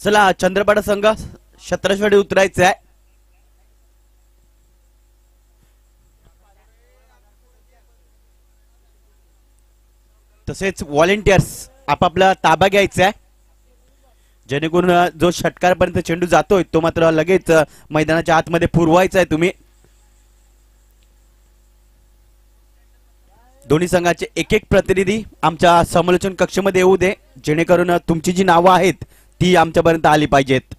चला चंद्रपाडा संघ शत्रशवाडी उतरायचं आहे. तसेच व्हॉलेंटियर्स आपापला ताबा घ्यायचा आहे, जेणेकरून जो षटकारापर्यंत चेंडू जातोय तो मात्र लगेच मैदानाच्या आतमध्ये पुरवायचा आहे. तुम्ही दोन्ही संघाचे एक एक प्रतिनिधी आमच्या समालोचन कक्षामध्ये येऊ दे, जेणेकरून तुमची जी नावं आहेत ती आमच्यापर्यंत आली पाहिजेत.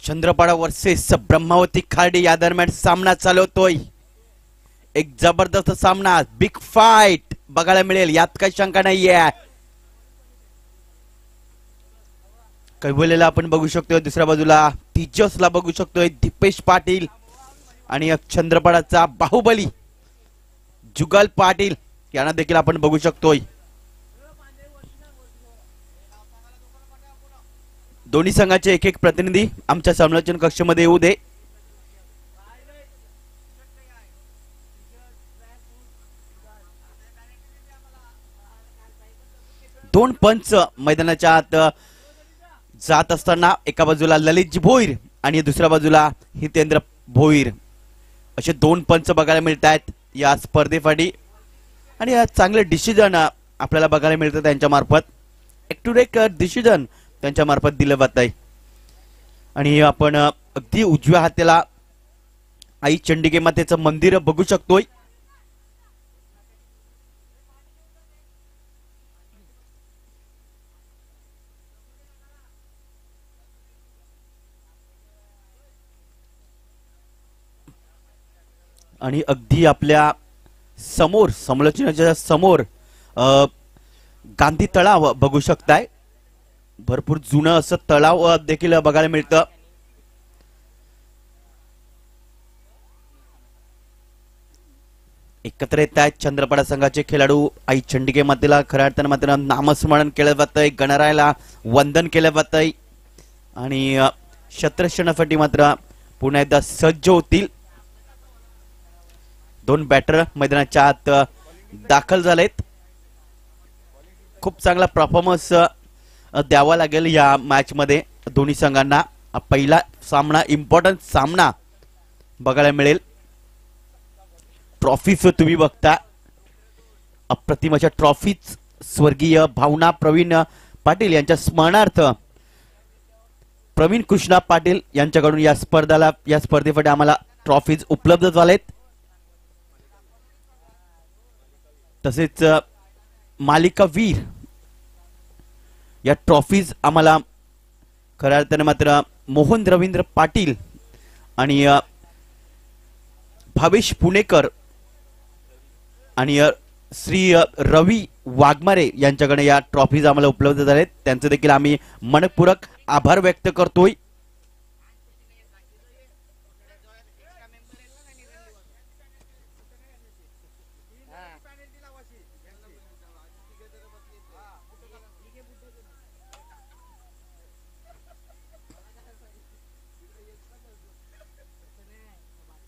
चंद्रपाडा वर्सेस ब्रह्मावती खार्डी या दरम्यान सामना चालवतोय. एक जबरदस्त सामना, बिग फाइट बघायला मिळेल, यात काही शंका नाहीये. कैवलेला आपण बघू शकतोय, दुसऱ्या बाजूला तेजसला बघू शकतोय, दीपेश पाटील आणि चंद्रपाडाचा बाहुबली जुगल पाटील यांना देखील आपण बघू शकतोय. दोन्ही संघाचे एक एक प्रतिनिधी आमच्या समालोचन कक्षामध्ये येऊ दे. दोन पंच मैदानाच्या आत जात असताना एका बाजूला ललितजी भोईर आणि दुसऱ्या बाजूला हितेंद्र भोईर असे दोन पंच बघायला मिळत आहेत या स्पर्धेसाठी. आणि चांगले डिसिजन आपल्याला बघायला मिळतं त्यांच्या मार्फत, एक टू एक डिसिजन त्यांच्या मार्फत दिलं जात आहे. आणि आपण अगदी उजव्या हाताला आई चंडिके मातेचं मंदिर बघू शकतोय. आणि अगदी आपल्या समोर समालोचनाच्या समोर गांधी तळाव बघू शकताय. भरपूर जुनं असं तळाव देखील बघायला मिळतं. एकत्र येत आहेत चंद्रपाडा संघाचे खेळाडू. आई चंडिके मातेला खऱ्या अर्थानं मात्र नामस्मरण केलं जातंय, गणरायाला वंदन केलं जातंय आणि शत्रक्षणासाठी मात्र पुन्हा एकदा सज्ज होतील. दोन बॅटर मैदानाच्या आत दाखल झालेत. खूप चांगला परफॉर्मन्स द्यावा लागेल या मॅच मध्ये दोन्ही संघांना. पहिला सामना, इम्पॉर्टंट सामना बघायला मिळेल. ट्रॉफीज तुम्ही बघता, अप्रतिम अशा ट्रॉफीज स्वर्गीय भावना प्रवीण पाटील यांच्या स्मरणार्थ प्रवीण कृष्णा पाटील यांच्याकडून या स्पर्धेसाठी आम्हाला ट्रॉफीज उपलब्ध झालेत. तसेच मालिका वीर या ट्रॉफीज आम्हाला खऱ्या अर्थाने मात्र मोहन रवींद्र पाटील आणि भावेश पुणेकर आणि श्री रवी वाघमारे यांच्याकडे या ट्रॉफीज आम्हाला उपलब्ध झालेत. त्यांचे देखील आम्ही मनपूर्वक आभार व्यक्त करतोय.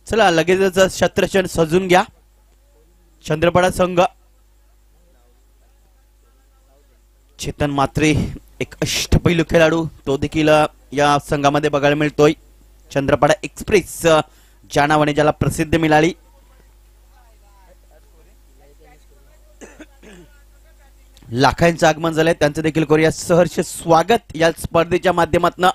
चला लगेचच शत्रक्षण सजून घ्या. चंद्रपाडा संघ चेतन मात्रे एक अष्टपैलू खेळाडू तो देखील या संघामध्ये बघायला मिळतोय. चंद्रपाडा एक्सप्रेस ज्या नावाने ज्याला प्रसिद्धी मिळाली. लाखांचं आगमन झालंय त्यांचं देखील करूया सहर्ष स्वागत या स्पर्धेच्या माध्यमातून.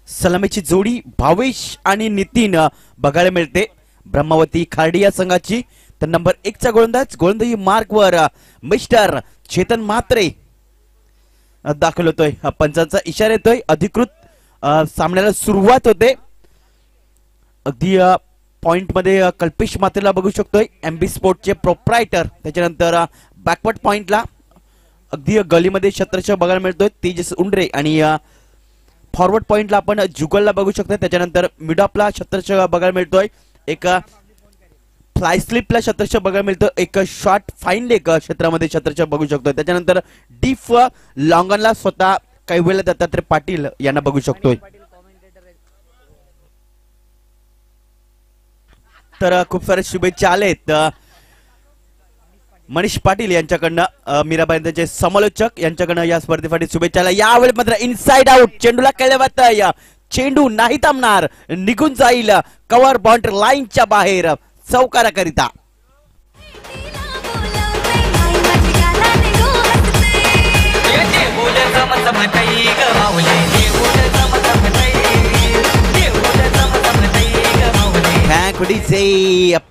सलामीची जोडी भावेश आणि नितीन बघायला मिळते ब्रह्मावती खार्डिया संघाची. तर नंबर 1 चा गोलंदाजी मार्कवर मिस्टर चेतन म्हात्रे दाखल होतोय. पंचांचा इशारा येतोय. अधिकृत सामन्याला सुरुवात होते. अगदी पॉइंट मध्ये कल्पेश म्हात्रेला बघू शकतोय एमबी स्पोर्टचे प्रोप्रायटर. त्याच्यानंतर बॅकवर्ड पॉइंटला अगदी गलीमध्ये छत्रछा बघायला मिळतोय तेजस उंडरे आणि फॉरवर्ड पॉइंटला आपण जुगलला बघू शकतो. त्याच्यानंतर मिडऑफला छत्रछा बघायला मिळतोय. एक फ्लाय स्लिपला छत्रछा बघायला मिळतो. एक शॉर्ट फाईन लेग क्षेत्रामध्ये छत्रछा बघू शकतोय. त्याच्यानंतर डीप लॉंगनला स्वतः कैवेला दत्तात्रय पाटील यांना बघू शकतोय. तर खूप सारे शुभेच्छा आलेत मनीष पाटील यांच्याकडनं, मीराबाईंचे समालोचक यांच्याकडनं या स्पर्धेसाठी शुभेच्छा. यावेळी मात्र इनसाइड आउट चेंडूला खेळले जातंय. चेंडू नाही थांबणार, निघून जाईल कव्हर बाउंड्री लाईनच्या बाहेर चौकाराकरिता.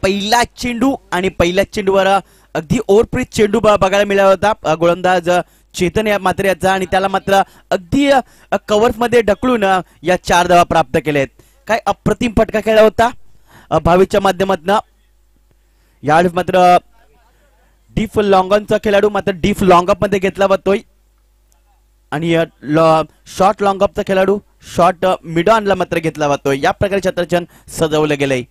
पहिला चेंडू आणि पहिल्या चेंडूवर अगदी ओव्हरप्रीत चेंडू बघायला मिळाला होता गोलंदाज चेतन मात्रे याचा आणि त्याला मात्र अगदी कव्हर्स मध्ये ढकलून या 4 धावा प्राप्त केलेत. काय अप्रतिम फटका खेळला होता भावेच्या माध्यमातून. यावेळी मात्र डीफ लॉंगनचा खेळाडू मात्र डीफ लॉंगअप मध्ये घेतला जातोय आणि शॉर्ट लॉंगअपचा खेळाडू शॉर्ट मिड ऑनला मात्र घेतला जातोय. या प्रकारे छत्रछन सजवलं गेलंय.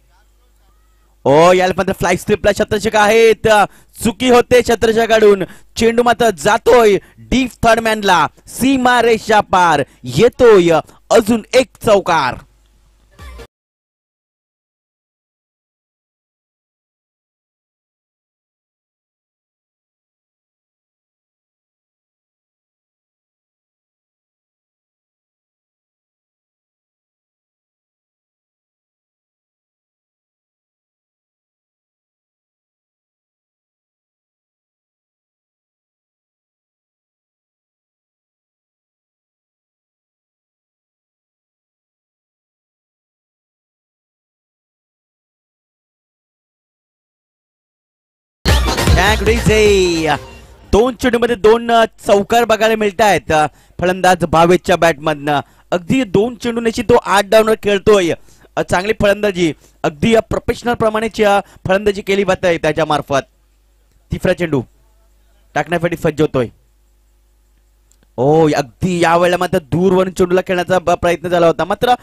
ओ याला मात्र फ्लाय स्लिपला छत्रछक आहेत. चुकी होते छत्रछकाकडून. चेंडू मात्र जातोय डीप थर्डमॅनला. सीमा रेषा पार येतोय अजून एक चौकार. दोन चेंडूमध्ये 2 चौकार बघायला मिळत आहेत फलंदाज भावेशच्या बॅटमधनं. अगदी 2 चेंडूची तो 8 डाऊनवर खेळतोय. चांगली फलंदाजी अगदी प्रोफेशनल प्रमाणेची फलंदाजी केली जात आहे त्याच्या मार्फत. तिसरा चेंडू टाकण्यासाठी सज्ज होतोय. ओ अगदी यावेळेला मात्र दूरवरून चेंडूला खेळण्याचा प्रयत्न झाला होता मात्र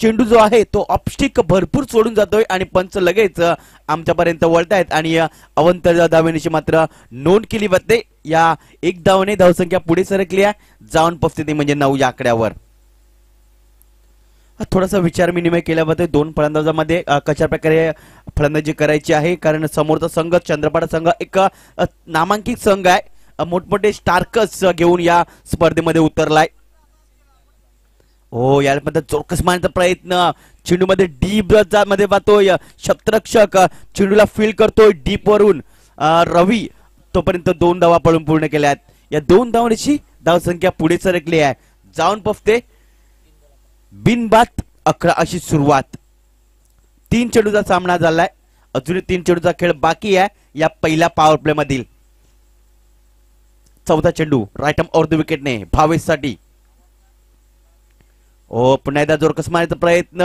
चेंडू जो आहे तो ऑफस्टिक भरपूर सोडून जातोय आणि पंच लगेच आमच्यापर्यंत वळतायत आणि अवंत धावेची मात्र नोंद केली जाते. या 1 धावने धावसंख्या पुढे सरकली आहे. जाऊन परिस्थिती म्हणजे 9 या आकड्यावर. थोडासा विचार विनिमय केला जातोय 2 फलंदाजांमध्ये कशा प्रकारे फलंदाजी करायची आहे. कारण समोरचा संघ चंद्रपाडा संघ एक नामांकित संघ आहे. मोठमोठे स्टार्कर्स घेऊन या स्पर्धेमध्ये उतरलाय. हो यामध्ये चौकस मारण्याचा प्रयत्न, चेंडूमध्ये डीप मध्ये जातोय क्षेत्ररक्षक, चेंडूला फील करतोय डीप वरून रवी. तोपर्यंत 2 धावा पळून पूर्ण केल्यात. या 2 धावांची धावसंख्या पुढे सरकली आहे. जाऊन पोहोचते बिनबाद 11 अशी सुरुवात. 3 चेंडूचा सामना झालाय. अजूनही 3 चेंडूचा खेळ बाकी आहे या पहिल्या पॉवर प्ले मधील. चौथा चेंडू राईट आर्म ओव्हर द विकेटने भावेश साठी. ओ पुन्हा एकदा जोरकस मारण्याचा प्रयत्न,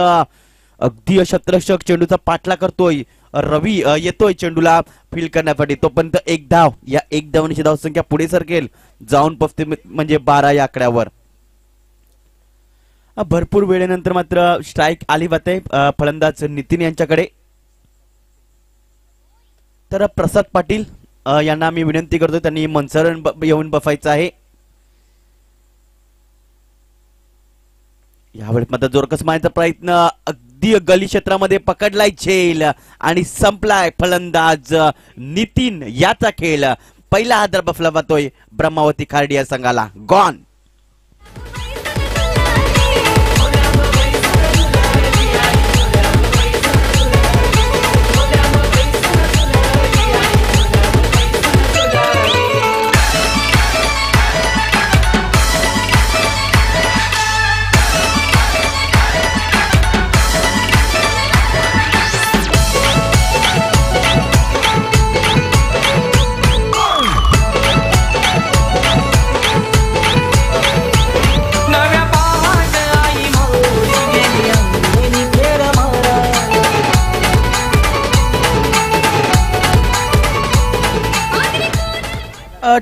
अगदी क्षेत्ररक्षक चेंडूचा पाठला करतोय. रवी येतोय चेंडूला फील करण्यासाठी. तोपर्यंत 1 धाव. या 1 धावांची धावसंख्या पुढे सरकेल. जाऊन पोहोचते म्हणजे 12 या आकड्यावर. भरपूर वेळेनंतर मात्र स्ट्राईक आली जाते फलंदाज नितीन यांच्याकडे. तर प्रसाद पाटील यांना मी विनंती करतो त्यांनी मंचावर येऊन बसायचं आहे. यावेळी मात्र जोरकस मारण्याचा प्रयत्न, अगदी गली क्षेत्रामध्ये पकडलाय झेल आणि संपलाय फलंदाज नितीन याचा खेळ. पहिला हादर बसला जातोय ब्रह्मावती खार्डी या संघाला. गॉन.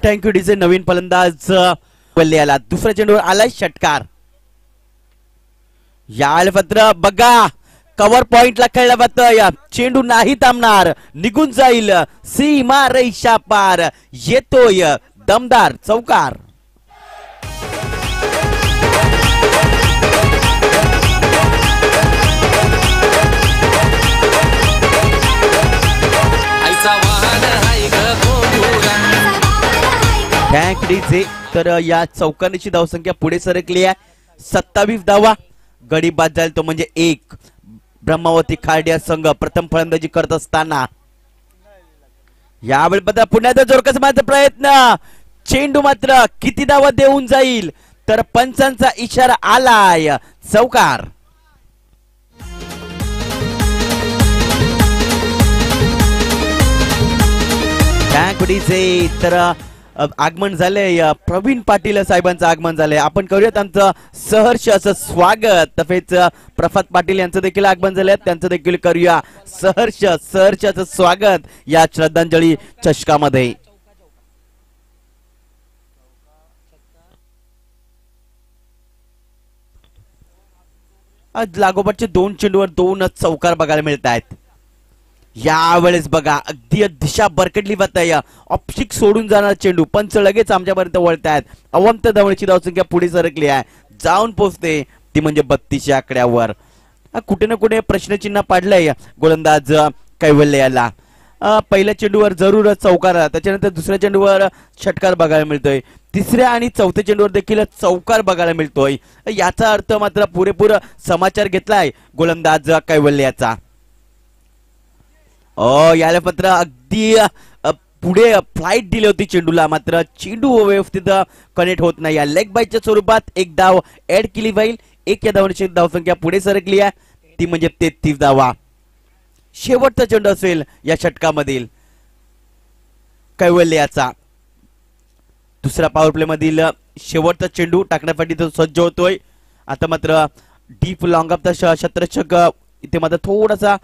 Thank you DJ. नवीन फलंदाज आला. दुसऱ्या चेंडूवर आलाय षटकार. या पत्र बघा कव्हर पॉइंटला खेळला जातोय. चेंडू नाही थांबणार, निघून जाईल सीमा रेषा पार. येतोय दमदार चौकार. Thank DJ. तर या चौकाराची धावसंख्या पुढे सरकली आहे. 27 धावा. गडी बाद झाला तो म्हणजे 1. ब्रह्मावती खार्डी संघ प्रथम फलंदाजी करत असताना यावेळी बद्दल पुन्हा जोरकस मारण्याचा प्रयत्न. चेंडू मात्र किती धावा देऊन जाईल तर पंचांचा इशारा आलाय. चौकार. Thank DJ. तर आगमन झालंय प्रवीण पाटील साहेबांचं आगमन झालंय. आपण करूयात आमचं सहर्ष असं स्वागत. तसेच प्रसाद पाटील यांचं देखील आगमन झालंय, त्यांचं देखील करूया सहर्ष असं स्वागत या श्रद्धांजली चषकामध्ये. आज लागोपाठचे 2 चेंडूवर 2 चौकार बघायला मिळत आहेत. यावेळेस बघा अगदी दिशा बरकटली जात आहे. ऑप्शिक सोडून जाणार चेंडू. पंच लगेच आमच्यापर्यंत वळतायत. अवंत धावण्याची धावसंख्या पुढे सरकली आहे. जाऊन पोहोचते ती म्हणजे 32 या आकड्यावर. कुठे ना कुठे प्रश्नचिन्ह पाडलंय गोलंदाज कैवल्य याला. पहिल्या चेंडूवर जरूर चौकार, त्याच्यानंतर दुसऱ्या चेंडूवर षटकार बघायला मिळतोय. तिसऱ्या आणि चौथ्या चेंडूवर देखील चौकार बघायला मिळतोय. याचा अर्थ मात्र पुरेपूर समाचार घेतलाय गोलंदाज कैवल्याचा. याला मात्र अगदी पुढे फ्लाइट दिली होती चेंडूला, मात्र चेंडू व्यवस्थित कनेक्ट होत नाही. लेग बायच्या स्वरूपात 1 धाव ऍड केली जाईल. 1 या धावांची धावसंख्या पुढे सरकली आहे, ती म्हणजे 33 धावा. शेवटचा चेंडू असेल या षटकामधील कैवल्याचा. दुसरा पॉवर प्ले मधील शेवटचा चेंडू टाकण्यासाठी तो सज्ज होतोय. आता मात्र डीप लॉंग ऑफ द क्षेत्ररक्षक इथे मात्र थोडासा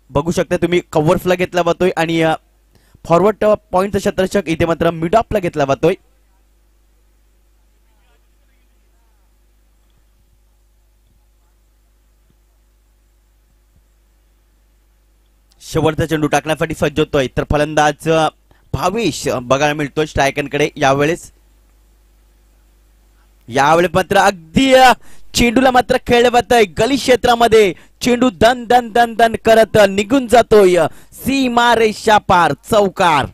बघू शकता तुम्ही कव्हर फ्ला घेतला जातोय आणि फॉरवर्ड पॉइंटचा क्षेत्ररक्षक इथे मात्र मिड ऑफला घेतला जातोय. शेवटचा चेंडू टाकण्यासाठी सज्ज होतोय, तर फलंदाज भावेश बघायला मिळतोय स्ट्रायकरकडे. यावेळेस मात्र अगदी चेंडूला मात्र खेळलं जातंय गली क्षेत्रामध्ये. चेंडू दन दन दन दन करत निघून जातोय सीमा रेषा पार. चौकार.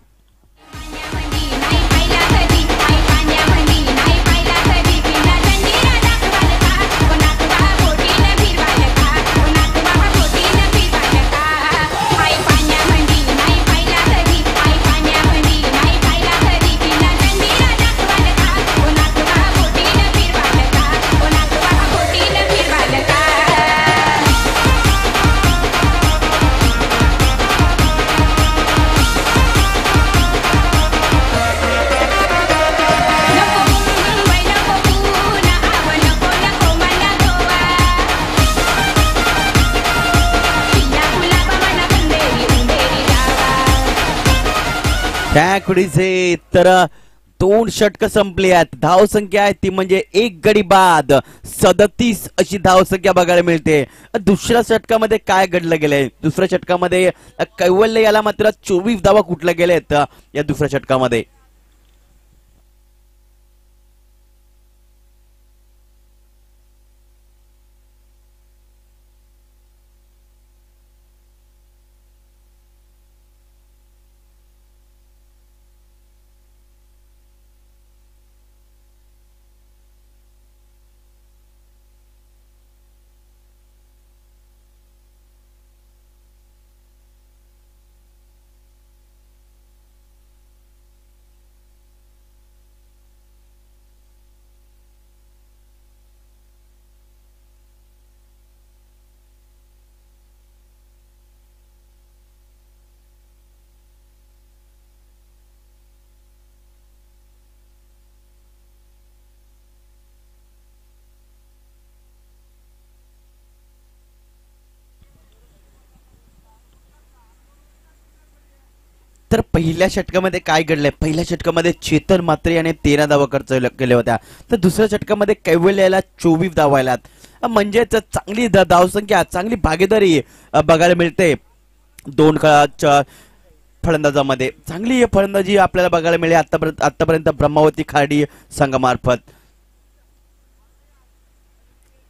डॅकुडीचे तर दोन षटक संपली आहेत. धावसंख्या आहे ती म्हणजे एक गडी बाद 37 अशी धावसंख्या बघायला मिळते. दुसऱ्या षटकामध्ये काय घडलं गेलंय? दुसऱ्या षटकामध्ये कैवल्य याला मात्र 24 धावा कुठल्या गेलेत या दुसऱ्या षटकामध्ये. तर पहिल्या षटकामध्ये काय घडलंय? पहिल्या षटकामध्ये चेतन मात्रे याने 13 धावा खर्च केल्या होत्या. तर दुसऱ्या षटकामध्ये कैवल्य याला 24 धावा आल्यात. म्हणजेच चांगली धावसंख्या, चांगली भागीदारी बघायला मिळते दोन फलंदाजामध्ये. चांगली फलंदाजी आपल्याला बघायला मिळेल आतापर्यंत ब्रह्मावती खाडी संघामार्फत.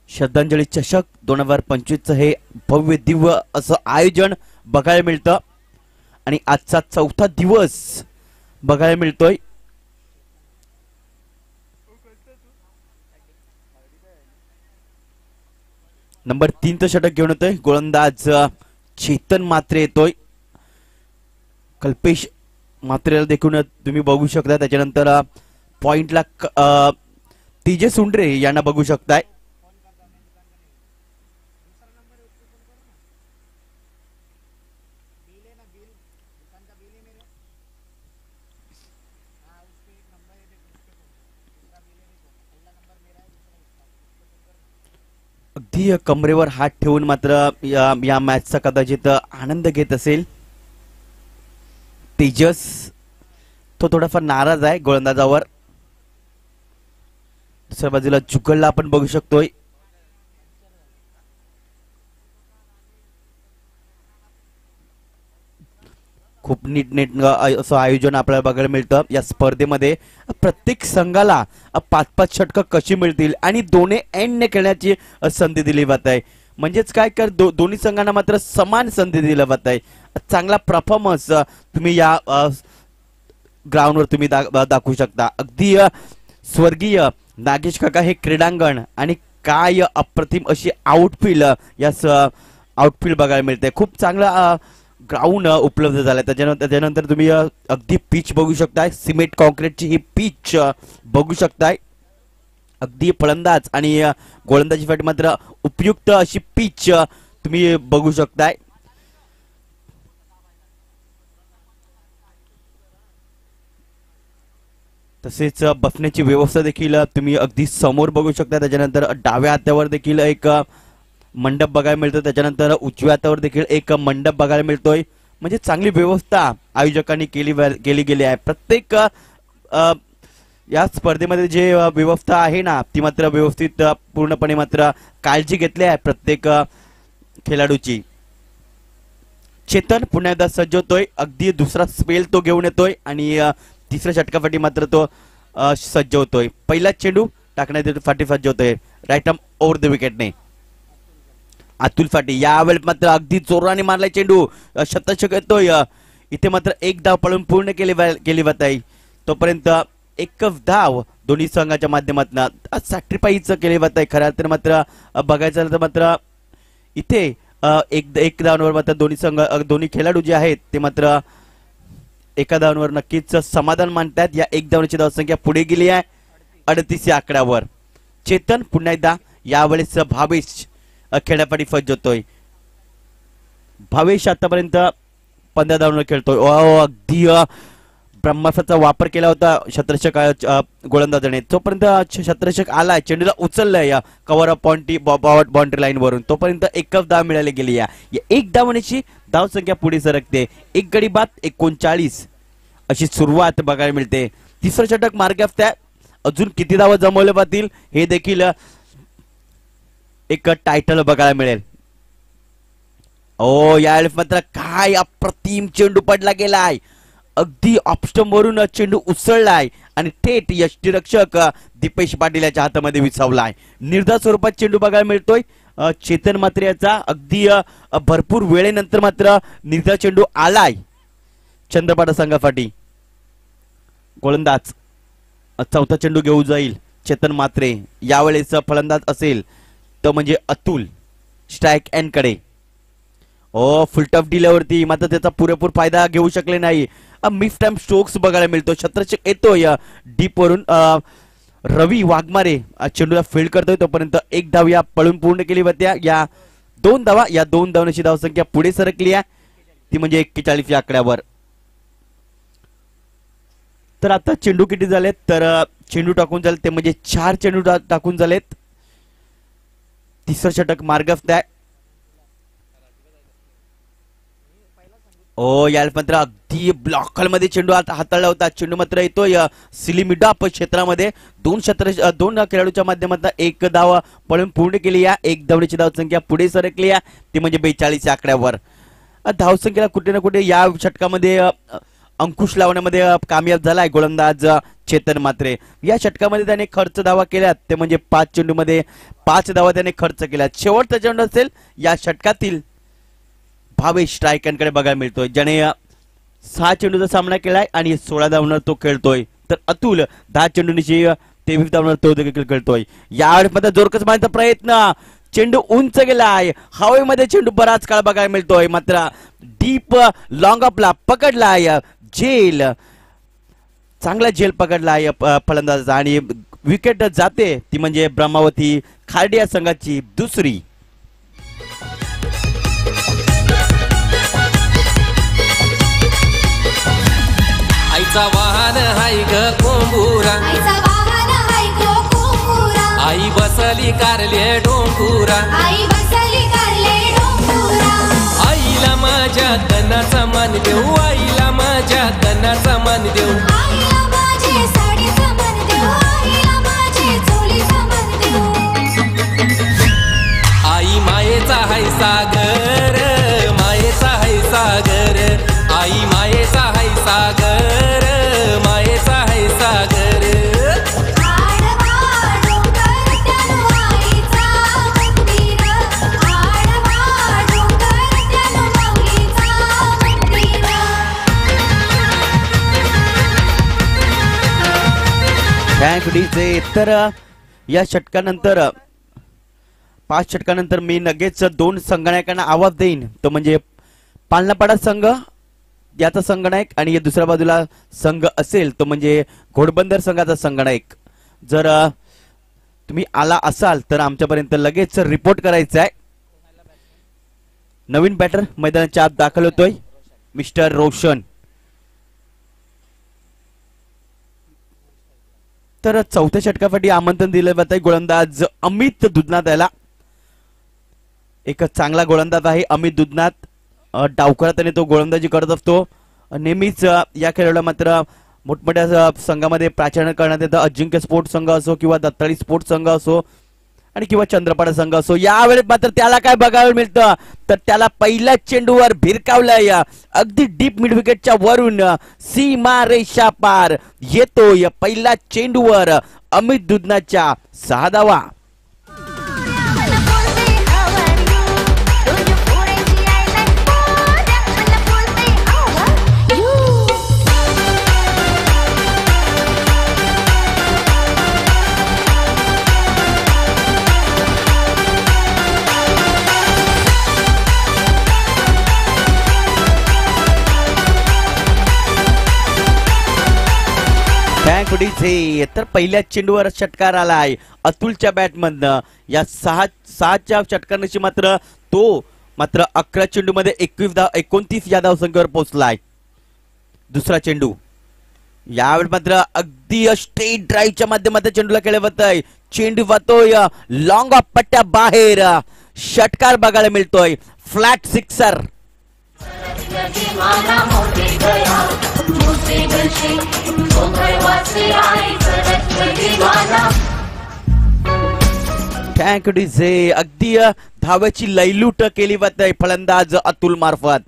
श्रद्धांजली चषक 2025 हे भव्य दिव्य असं आयोजन बघायला मिळतं आणि आजचा चौथा दिवस बघायला मिळतोय. नंबर 3चं षटक घेऊन येतोय गोलंदाज चेतन मात्रे येतोय. कल्पेश मात्रेला देखील तुम्ही बघू शकता. त्याच्यानंतर पॉइंटला तेजस सुंडरे यांना बघू शकताय. अगदी कमरेवर हात ठेवून मात्र या मॅचचा कदाचित आनंद घेत असेल तेजस. तो थोडाफार नाराज आहे गोलंदाजावर. दुसऱ्या बाजूला जुगलला आपण बघू शकतोय. खूप नीट असं आयोजन आपल्याला बघायला मिळतं या स्पर्धेमध्ये. प्रत्येक संघाला 5-5 षटकं कशी मिळतील आणि दोन्ही एंडने खेळण्याची संधी दिली जात आहे. म्हणजेच काय कर दोन्ही संघांना मात्र समान संधी दिली जात आहे. चांगला परफॉर्मन्स तुम्ही या ग्राउंडवर तुम्ही दाखवू शकता. अगदी स्वर्गीय नागेश काका हे क्रीडांगण आणि काय अप्रतिम अशी आउटफील्ड बघायला मिळते. खूप चांगला ग्राउंड उपलब्ध झालाय. त्याच्यानंतर तुम्ही अगदी पिच बघू शकताय. सिमेंट कॉन्क्रीटची ही पिच बघू शकताय. अगदी फलंदाज आणि गोलंदाजीसाठी मात्र उपयुक्त अशी पिच तुम्ही बघू शकताय. तसेच बसण्याची व्यवस्था देखील तुम्ही अगदी समोर बघू शकता. त्याच्यानंतर डाव्या हातावर देखील एक मंडप बघायला मिळतो. त्याच्यानंतर उजव्या हातावर देखील एक मंडप बघायला मिळतोय. म्हणजे चांगली व्यवस्था आयोजकांनी केली गेली आहे. प्रत्येक या स्पर्धेमध्ये जे व्यवस्था आहे ना ती मात्र व्यवस्थित पूर्णपणे मात्र काळजी घेतली आहे प्रत्येक खेळाडूची. चेतन पुन्हा एकदा सज्ज होतोय. अगदी दुसरा स्पेल तो घेऊन येतोय आणि तिसऱ्या षटकासाठी मात्र तो सज्ज होतोय. पहिला चेंडू टाकण्यासाठी सज्ज होतोय राईट आर्म ओव्हर द विकेटने. अतुल फाटी यावेळी मात्र अगदी जोराने मारलाय चेंडू. शतक येतोय. इथे मात्र एक धाव पळून पूर्ण केली जात आहे. तोपर्यंत एकच धाव दोन्ही संघाच्या माध्यमातून सॅक्रिफाईस केली जात आहे. खऱ्या तर मात्र बघायचं झालं तर मात्र इथे एक धावांवर मात्र दोन्ही खेळाडू जे आहेत ते मात्र एका धावांवर नक्कीच समाधान मानतात. या एक धावण्याची धावसंख्या पुढे गेली आहे 38 या आकड्यावर. चेतन पुन्हा एकदा यावेळेस भावेश खेळण्यासाठी सज्ज होतोय. भावेश आतापर्यंत 15 धावांवर खेळतोय. अगदी ब्रह्मास्त्राचा वापर केला होता शतरक्षक गोलंदाजाने. तोपर्यंत शतरक्षक आलाय, चेंडूला उचललाय कव्हर अप बाउंड्री लाईन वरून. तोपर्यंत एकच धाव मिळाली गेली आहे. एक धावण्याची धावसंख्या पुढे सरकते. एक गडी बाद 39 अशी सुरुवात बघायला मिळते. तिसरं षटक मार्गात त्या अजून किती धावा जमवले पाहतील हे देखील एक टायटल बघायला मिळेल. ओ यावेळेस मात्र काय अप्रतिम चेंडू पडला गेलाय. अगदी ऑफस्टंप वरून चेंडू उसळलाय आणि थेट यष्टीरक्षक दीपेश पाटील याच्या हातामध्ये विसावलाय. निर्धार स्वरूपात चेंडू बघायला मिळतोय चेतन मात्रे याचा. अगदी भरपूर वेळेनंतर मात्र निर्धार चेंडू आलाय चंद्रपाडा संघासाठी. गोलंदाज चौथा चेंडू घेऊन जाईल चेतन मात्रे. यावेळेस फलंदाज असेल तो म्हणजे अतुल स्ट्राइक एंड कडे. फुल टफ दिल्यावरती मात्र त्याचा पुरेपूर फायदा घेऊ शकले नाही. मिस टाइम स्ट्रोक्स बघायला मिळतो. शतरक्षक येतोय डीप वरून. रवी वाघमारे चेंडूला फील्ड करतोय. तोपर्यंत एक धाव या पळून पूर्ण केली होत्या. या दोन धावांची धावसंख्या पुढे सरकली आहे ती म्हणजे 41 या आकड्यावर. तर आता चेंडू किती झालेत तर चेंडू टाकून झाले ते म्हणजे 4 चेंडू टाकून झालेत. तिसरं षटक मार्गात आहे. याला मात्र अगदी ब्लॉकर मध्ये चेंडू हाताळला होता. चेंडू मात्र येतोय सिलिमिडाप क्षेत्रामध्ये. दोन खेळाडूच्या माध्यमातून एक धाव पळून पूर्ण केली. या एक धावण्याची धावसंख्या पुढे सरकली आहे ती म्हणजे 42 आकड्यावर. धावसंख्येला कुठे ना कुठे या षटकामध्ये अंकुश लावण्यामध्ये कामयाब झालाय गोलंदाज चेतन मात्रे. या षटकामध्ये त्याने खर्च धावा केल्यात ते म्हणजे 5 चेंडूमध्ये 5 धावा त्याने खर्च केल्यात. शेवटचा चेंडू असेल या षटकातील भावेश स्ट्रायकांकडे बघायला मिळतोय ज्याने 6 चेंडूचा सामना केलाय आणि 16 धावांवर तो खेळतोय. तर अतुल 10 चेंडूंची 23 धावांवर तो देखील खेळतोय. यावेळेस मध्ये जोरकस मारण्याचा प्रयत्न. चेंडू उंच गेलाय. हवेमध्ये चेंडू बराच काळ बघायला मिळतोय. मात्र डीप लॉंग अपला पकडलाय. झेल चांगला झेल पकडलाय फलंदाज आणि विकेट जाते ती म्हणजे ब्रह्मावती खार्डिया संघाची दुसरी. आईचा वाहन हाय ग कोंबुरा. आई बसली कारले डोंगुरा. आईला माझ्या कणाचा मान देऊ. आईला माझ्या कणाचा मान देऊ. आई मायेचा हाय सागर. मायेचा हाय सागर. आई मायेचा हाय सागर. मायेचा हाय सागर. तर या षटकानंतर 5 षटकानंतर मी लगेच 2 संगणकांना आवाज देईन. तो म्हणजे पालनापाडा संघ याचा संगणक आणि दुसऱ्या बाजूला संघ असेल तो म्हणजे घोडबंदर संघाचा संगणक. जर तुम्ही आला असाल तर आमच्यापर्यंत लगेच रिपोर्ट करायचा आहे. नवीन बॅटर मैदानाच्या आत दाखल होतोय मिस्टर रोशन. तर चौथ्या षटकासाठी आमंत्रण दिलं जात आहे गोलंदाज अमित दुधनाथ याला. एक चांगला गोलंदाज आहे अमित दुधनाथ. डावकरात तो गोलंदाजी करत असतो नेहमीच. या खेळाडूला मात्र मोठमोठ्या संघामध्ये प्राचार्य करण्यात येतं. अजिंक्य स्पोर्ट्स संघ असो किंवा दत्ताळी स्पोर्ट्स संघ असो आणि किंवा चंद्रपाडा संघ असो. यावेळेस मात्र त्याला काय बघायला मिळतं तर त्याला पहिल्या चेंडूवर भिरकावलंय. अगदी डीप मिड विकेटच्या वरून सीमा रेषा पार येतोय पहिल्या चेंडूवर अमित दुधनाच्या 6 धावा. तर पहिल्या चेंडूवर षटकार आलाय अतुलच्या बॅटमधनं. या 6च्या षटकाराची मात्र तो 11 चेंडूमध्ये 29 या धावसंख्येवर पोहोचलाय. दुसरा चेंडू यावेळी मात्र अगदी स्ट्रेट ड्राईव्हच्या माध्यमातून चेंडूला खेळले जातोय. चेंडू वाहतोय लॉंग ऑफ पट्ट्या बाहेर. षटकार बघायला मिळतोय फ्लॅट सिक्सर. आईचे गोंधळवाचे आईचं रक्त दिवाना. Thank DJ. अगदी धावेची लयलूट केली जात आहे फलंदाज अतुल मार्फत.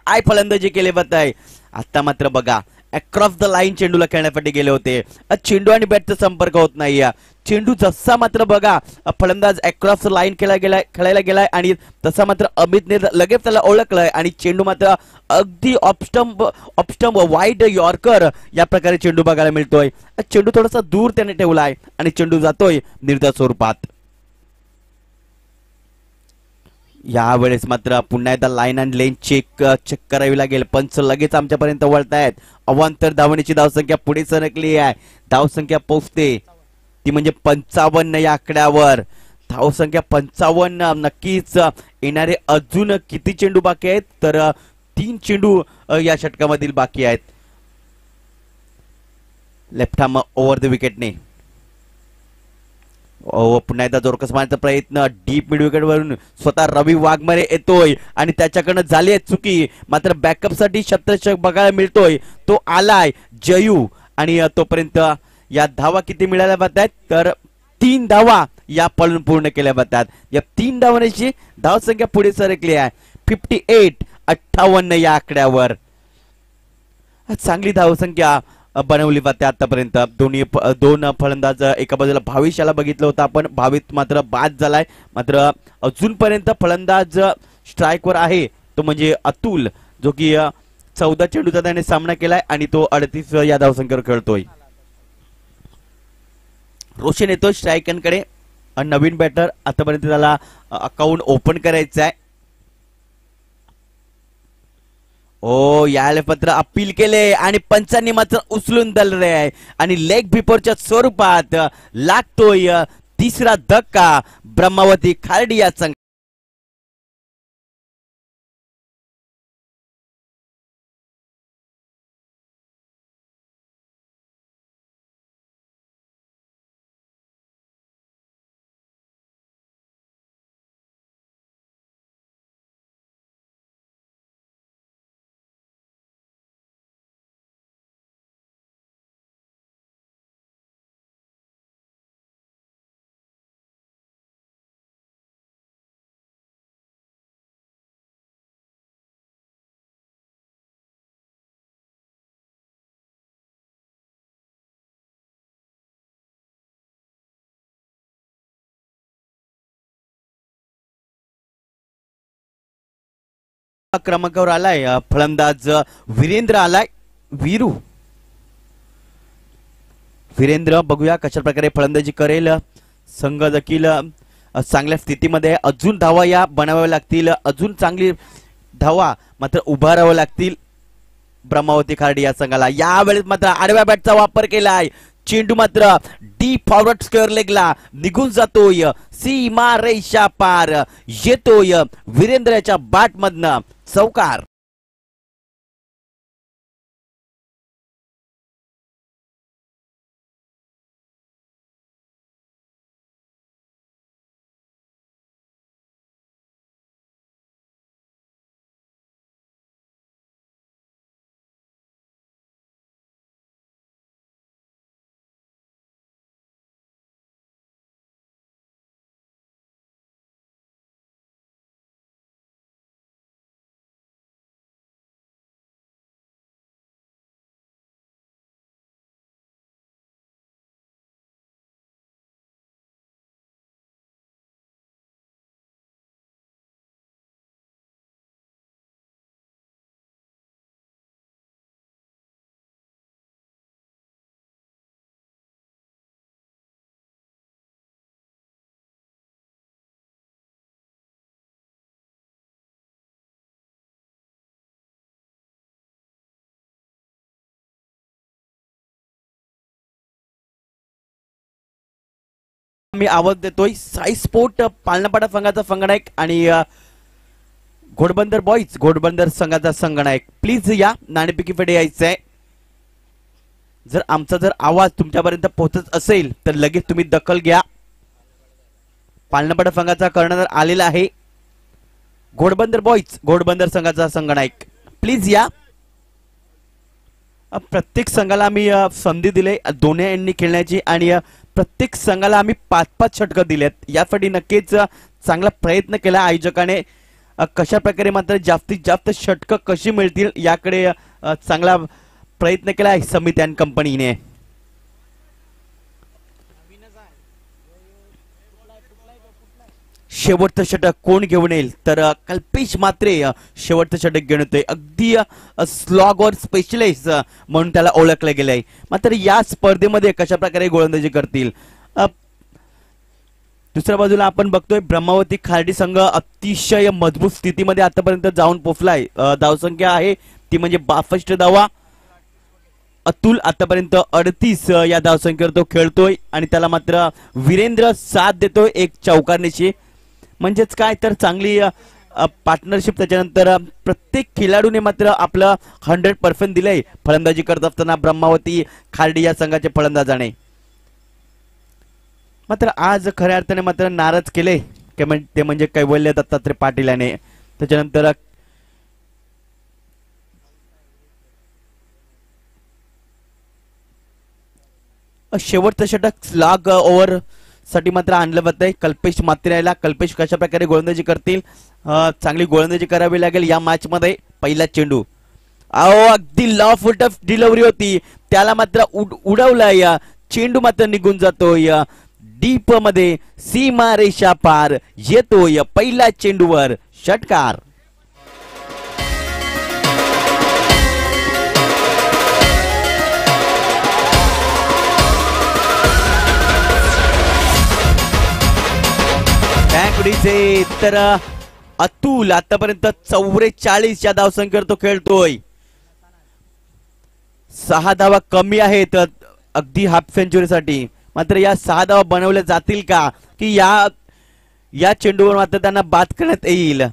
काय फलंदाजी केली जात आहे. आता मात्र बघा अक्रॉस द लाईन चेंडूला खेळण्यासाठी गेले होते. चेंडू आणि बॅटचा संपर्क होत नाही. चेंडू जसा मात्र बघा फलंदाज अक्रॉस लाईन खेळायला गेलाय आणि तसा मात्र अमितने लगेच त्याला ओळखलंय आणि चेंडू मात्र अगदी ऑफस्टंप वाईड यॉर्कर या प्रकारे चेंडू बघायला मिळतोय. चेंडू थोडासा दूर त्याने ठेवलाय आणि चेंडू जातोय निर्धार स्वरूपात. यावेळेस मात्र पुन्हा एकदा लाईन अँड लेन चेक करावी लागेल. पंच लगेच आमच्यापर्यंत वळतायत. अवांतर धावण्याची धावसंख्या पुढे सरकली आहे. धावसंख्या पोहोचते ती म्हणजे 55 या आकड्यावर. धावसंख्या 55. नक्कीच येणारे अजून किती चेंडू बाकी आहेत तर 3 चेंडू या षटकामधील बाकी आहेत. लेफ्ट आर्म ओव्हर द विकेटने पुन्हा एकदा जोरकस मारण्याचा प्रयत्न. डीप मिड विकेट वरून स्वतः रवी वाघमारे येतोय आणि त्याच्याकडनं झाली आहे चुकी. मात्र बॅकअप साठी शतक बघायला मिळतोय. तो आलाय जयू आणि तोपर्यंत या धावा किती मिळाल्या जातात तर 3 धावा या पळून पूर्ण केल्या जातात. या 3 धावांची धावसंख्या पुढे सरकली आहे 58 या आकड्यावर. चांगली धावसंख्या बनवली जाते आतापर्यंत. दोन फलंदाज एका बाजूला भाविश याला बघितलं होतं आपण. भावित मात्र बाद झालाय. मात्र अजूनपर्यंत फलंदाज स्ट्राईकवर आहे तो म्हणजे अतुल जो की 14 चेंडूचा त्याने सामना केलाय आणि तो 38 या धावसंख्येवर खेळतोय. रोशन येतोय स्ट्रायकरकडे. नवीन बॅटर आतापर्यंत त्याला अकाउंट ओपन करायचं आहे. याला पत्र अपील केले आणि पंचांनी मात्र उचलून धरले आहे आणि लेग बिफोरच्या स्वरूपात लागतोय 3रा धक्का ब्रह्मावती खार्डी या संघ. क्रमांकावर आलाय फलंदाज वीरेंद्र आलाय. वीरेंद्र बघूया कशा प्रकारे फलंदाजी करेल. संघ देखील चांगल्या स्थितीमध्ये. अजून धावा या बनाव्या लागतील. अजून चांगली धावा मात्र उभाराव्या लागतील ब्रह्मावती खार्डी या संघाला. यावेळेस मात्र आडव्या बॅटचा वापर केलाय. चेंडू मात्र डीप फॉरवर्ड स्क्वेअर लेगला निघून जातोय. सीमा रेषा पार येतोय वीरेंद्रच्या बॅट मधनं चौकार. मी आवाज देतोय. साई स्पोर्ट पालनापाडा संघाचा संगणक आणि घोडबंदर बॉईज घोडबंदर संघाचा संगणक प्लीज या नाणेफेकीकडे यायचंय. जर आमचा आवाज तुमच्यापर्यंत पोहोचत असेल तर लगेच तुम्ही दखल घ्या. पालनापाडा संघाचा कर्णधार आलेला आहे. घोडबंदर बॉईज घोडबंदर संघाचा संगणक प्लीज या. प्रत्येक संघाला आम्ही संधी दिले दोन्ही एंडनी खेळण्याची आणि प्रत्येक संघाला आम्ही 5-5 षटकं दिलेत. यासाठी नक्कीच चांगला प्रयत्न केला आयोजकाने. कशा प्रकारे मात्र जास्तीत जास्त षटकं कशी मिळतील याकडे चांगला प्रयत्न केला समिती आणि कंपनीने. शेवटचं षटक कोण घेऊन येईल तर कल्पेश मात्रे शेवटचं षटक घेऊन येतोय. अगदी स्लॉगवर स्पेशलिस्ट म्हणून त्याला ओळखलं गेलंय. मात्र या स्पर्धेमध्ये कशा प्रकारे गोलंदाजी करतील. दुसऱ्या बाजूला आपण बघतोय ब्रह्मावती खार्डी संघ अतिशय मजबूत स्थितीमध्ये आतापर्यंत जाऊन पोहोचलाय. धावसंख्या आहे ती म्हणजे 62 धावा. अतुल आतापर्यंत 38 या धावसंख्येवर तो खेळतोय आणि त्याला मात्र वीरेंद्र साथ देतोय एक चौकारण्याची. म्हणजेच काय तर चांगली पार्टनरशिप. त्याच्यानंतर प्रत्येक खेळाडूने मात्र आपलं 100% दिलंय फलंदाजी करत असताना ब्रह्मावती खार्डी या संघाचे फलंदाजाने. मात्र आज खऱ्या अर्थाने मात्र नाराज केले ते म्हणजे कैवल्य दत्तात्रय पाटील याने. त्याच्यानंतर शेवटचं षटक स्लॉग ओव्हर साठी मात्र आणलं जातंय कल्पेश मात्रेला. कल्पेश कशा प्रकारे गोलंदाजी करतील. चांगली गोलंदाजी करावी लागेल या मॅच मध्ये. पहिला चेंडू अगदी लॉ फुट ऑफ डिलिव्हरी होती त्याला मात्र उडवलाय. चेंडू मात्र निघून जातोय डीप मध्ये. सीमा रेषा पार येतोय पहिल्या चेंडूवर षटकार. तर अतुल आतापर्यंत 44 या धावसंख्येवर तो खेळतोय. 6 धावा कमी आहेत अगदी हाफ सेंचुरीसाठी. मात्र या 6 धावा बनवल्या जातील का की या चेंडूवर मात्र त्यांना बाद करण्यात येईल.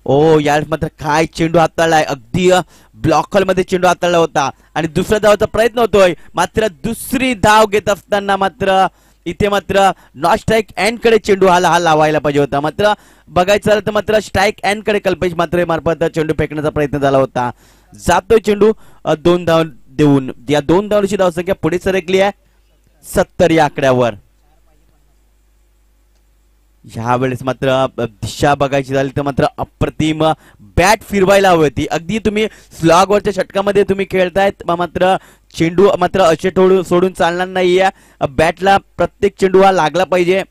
ओ यार मात्र काय चेंडू हाताळलाय. अगदी ब्लॉक हॉल मध्ये चेंडू हाताळला होता आणि दुसऱ्या धावाचा प्रयत्न होतोय. मात्र दुसरी धाव घेत असताना मात्र इथे मात्र नॉट स्ट्राईक एंड कडे चेंडू हा लावायला पाहिजे होता. मात्र बघायचं झालं तर मात्र स्ट्राईक एंड कडे कल्पेश मात्रे मार्फत चेंडू फेकण्याचा प्रयत्न झाला होता. जातोय चेंडू 2 धाव देऊन. या 2 धावांची धावसंख्या पुढे सरकली आहे 70 या आकड्यावर. ह्या वेळेस मात्र दिशा बघायची झाली तर मात्र अप्रतिम बॅट फिरवायला हवी होती. अगदी तुम्ही स्लॉगवरच्या षटकामध्ये तुम्ही खेळतायत मात्र चेंडू मात्र असे सोडून चालणार नाहीये. बॅटला प्रत्येक चेंडू हा लागला पाहिजे.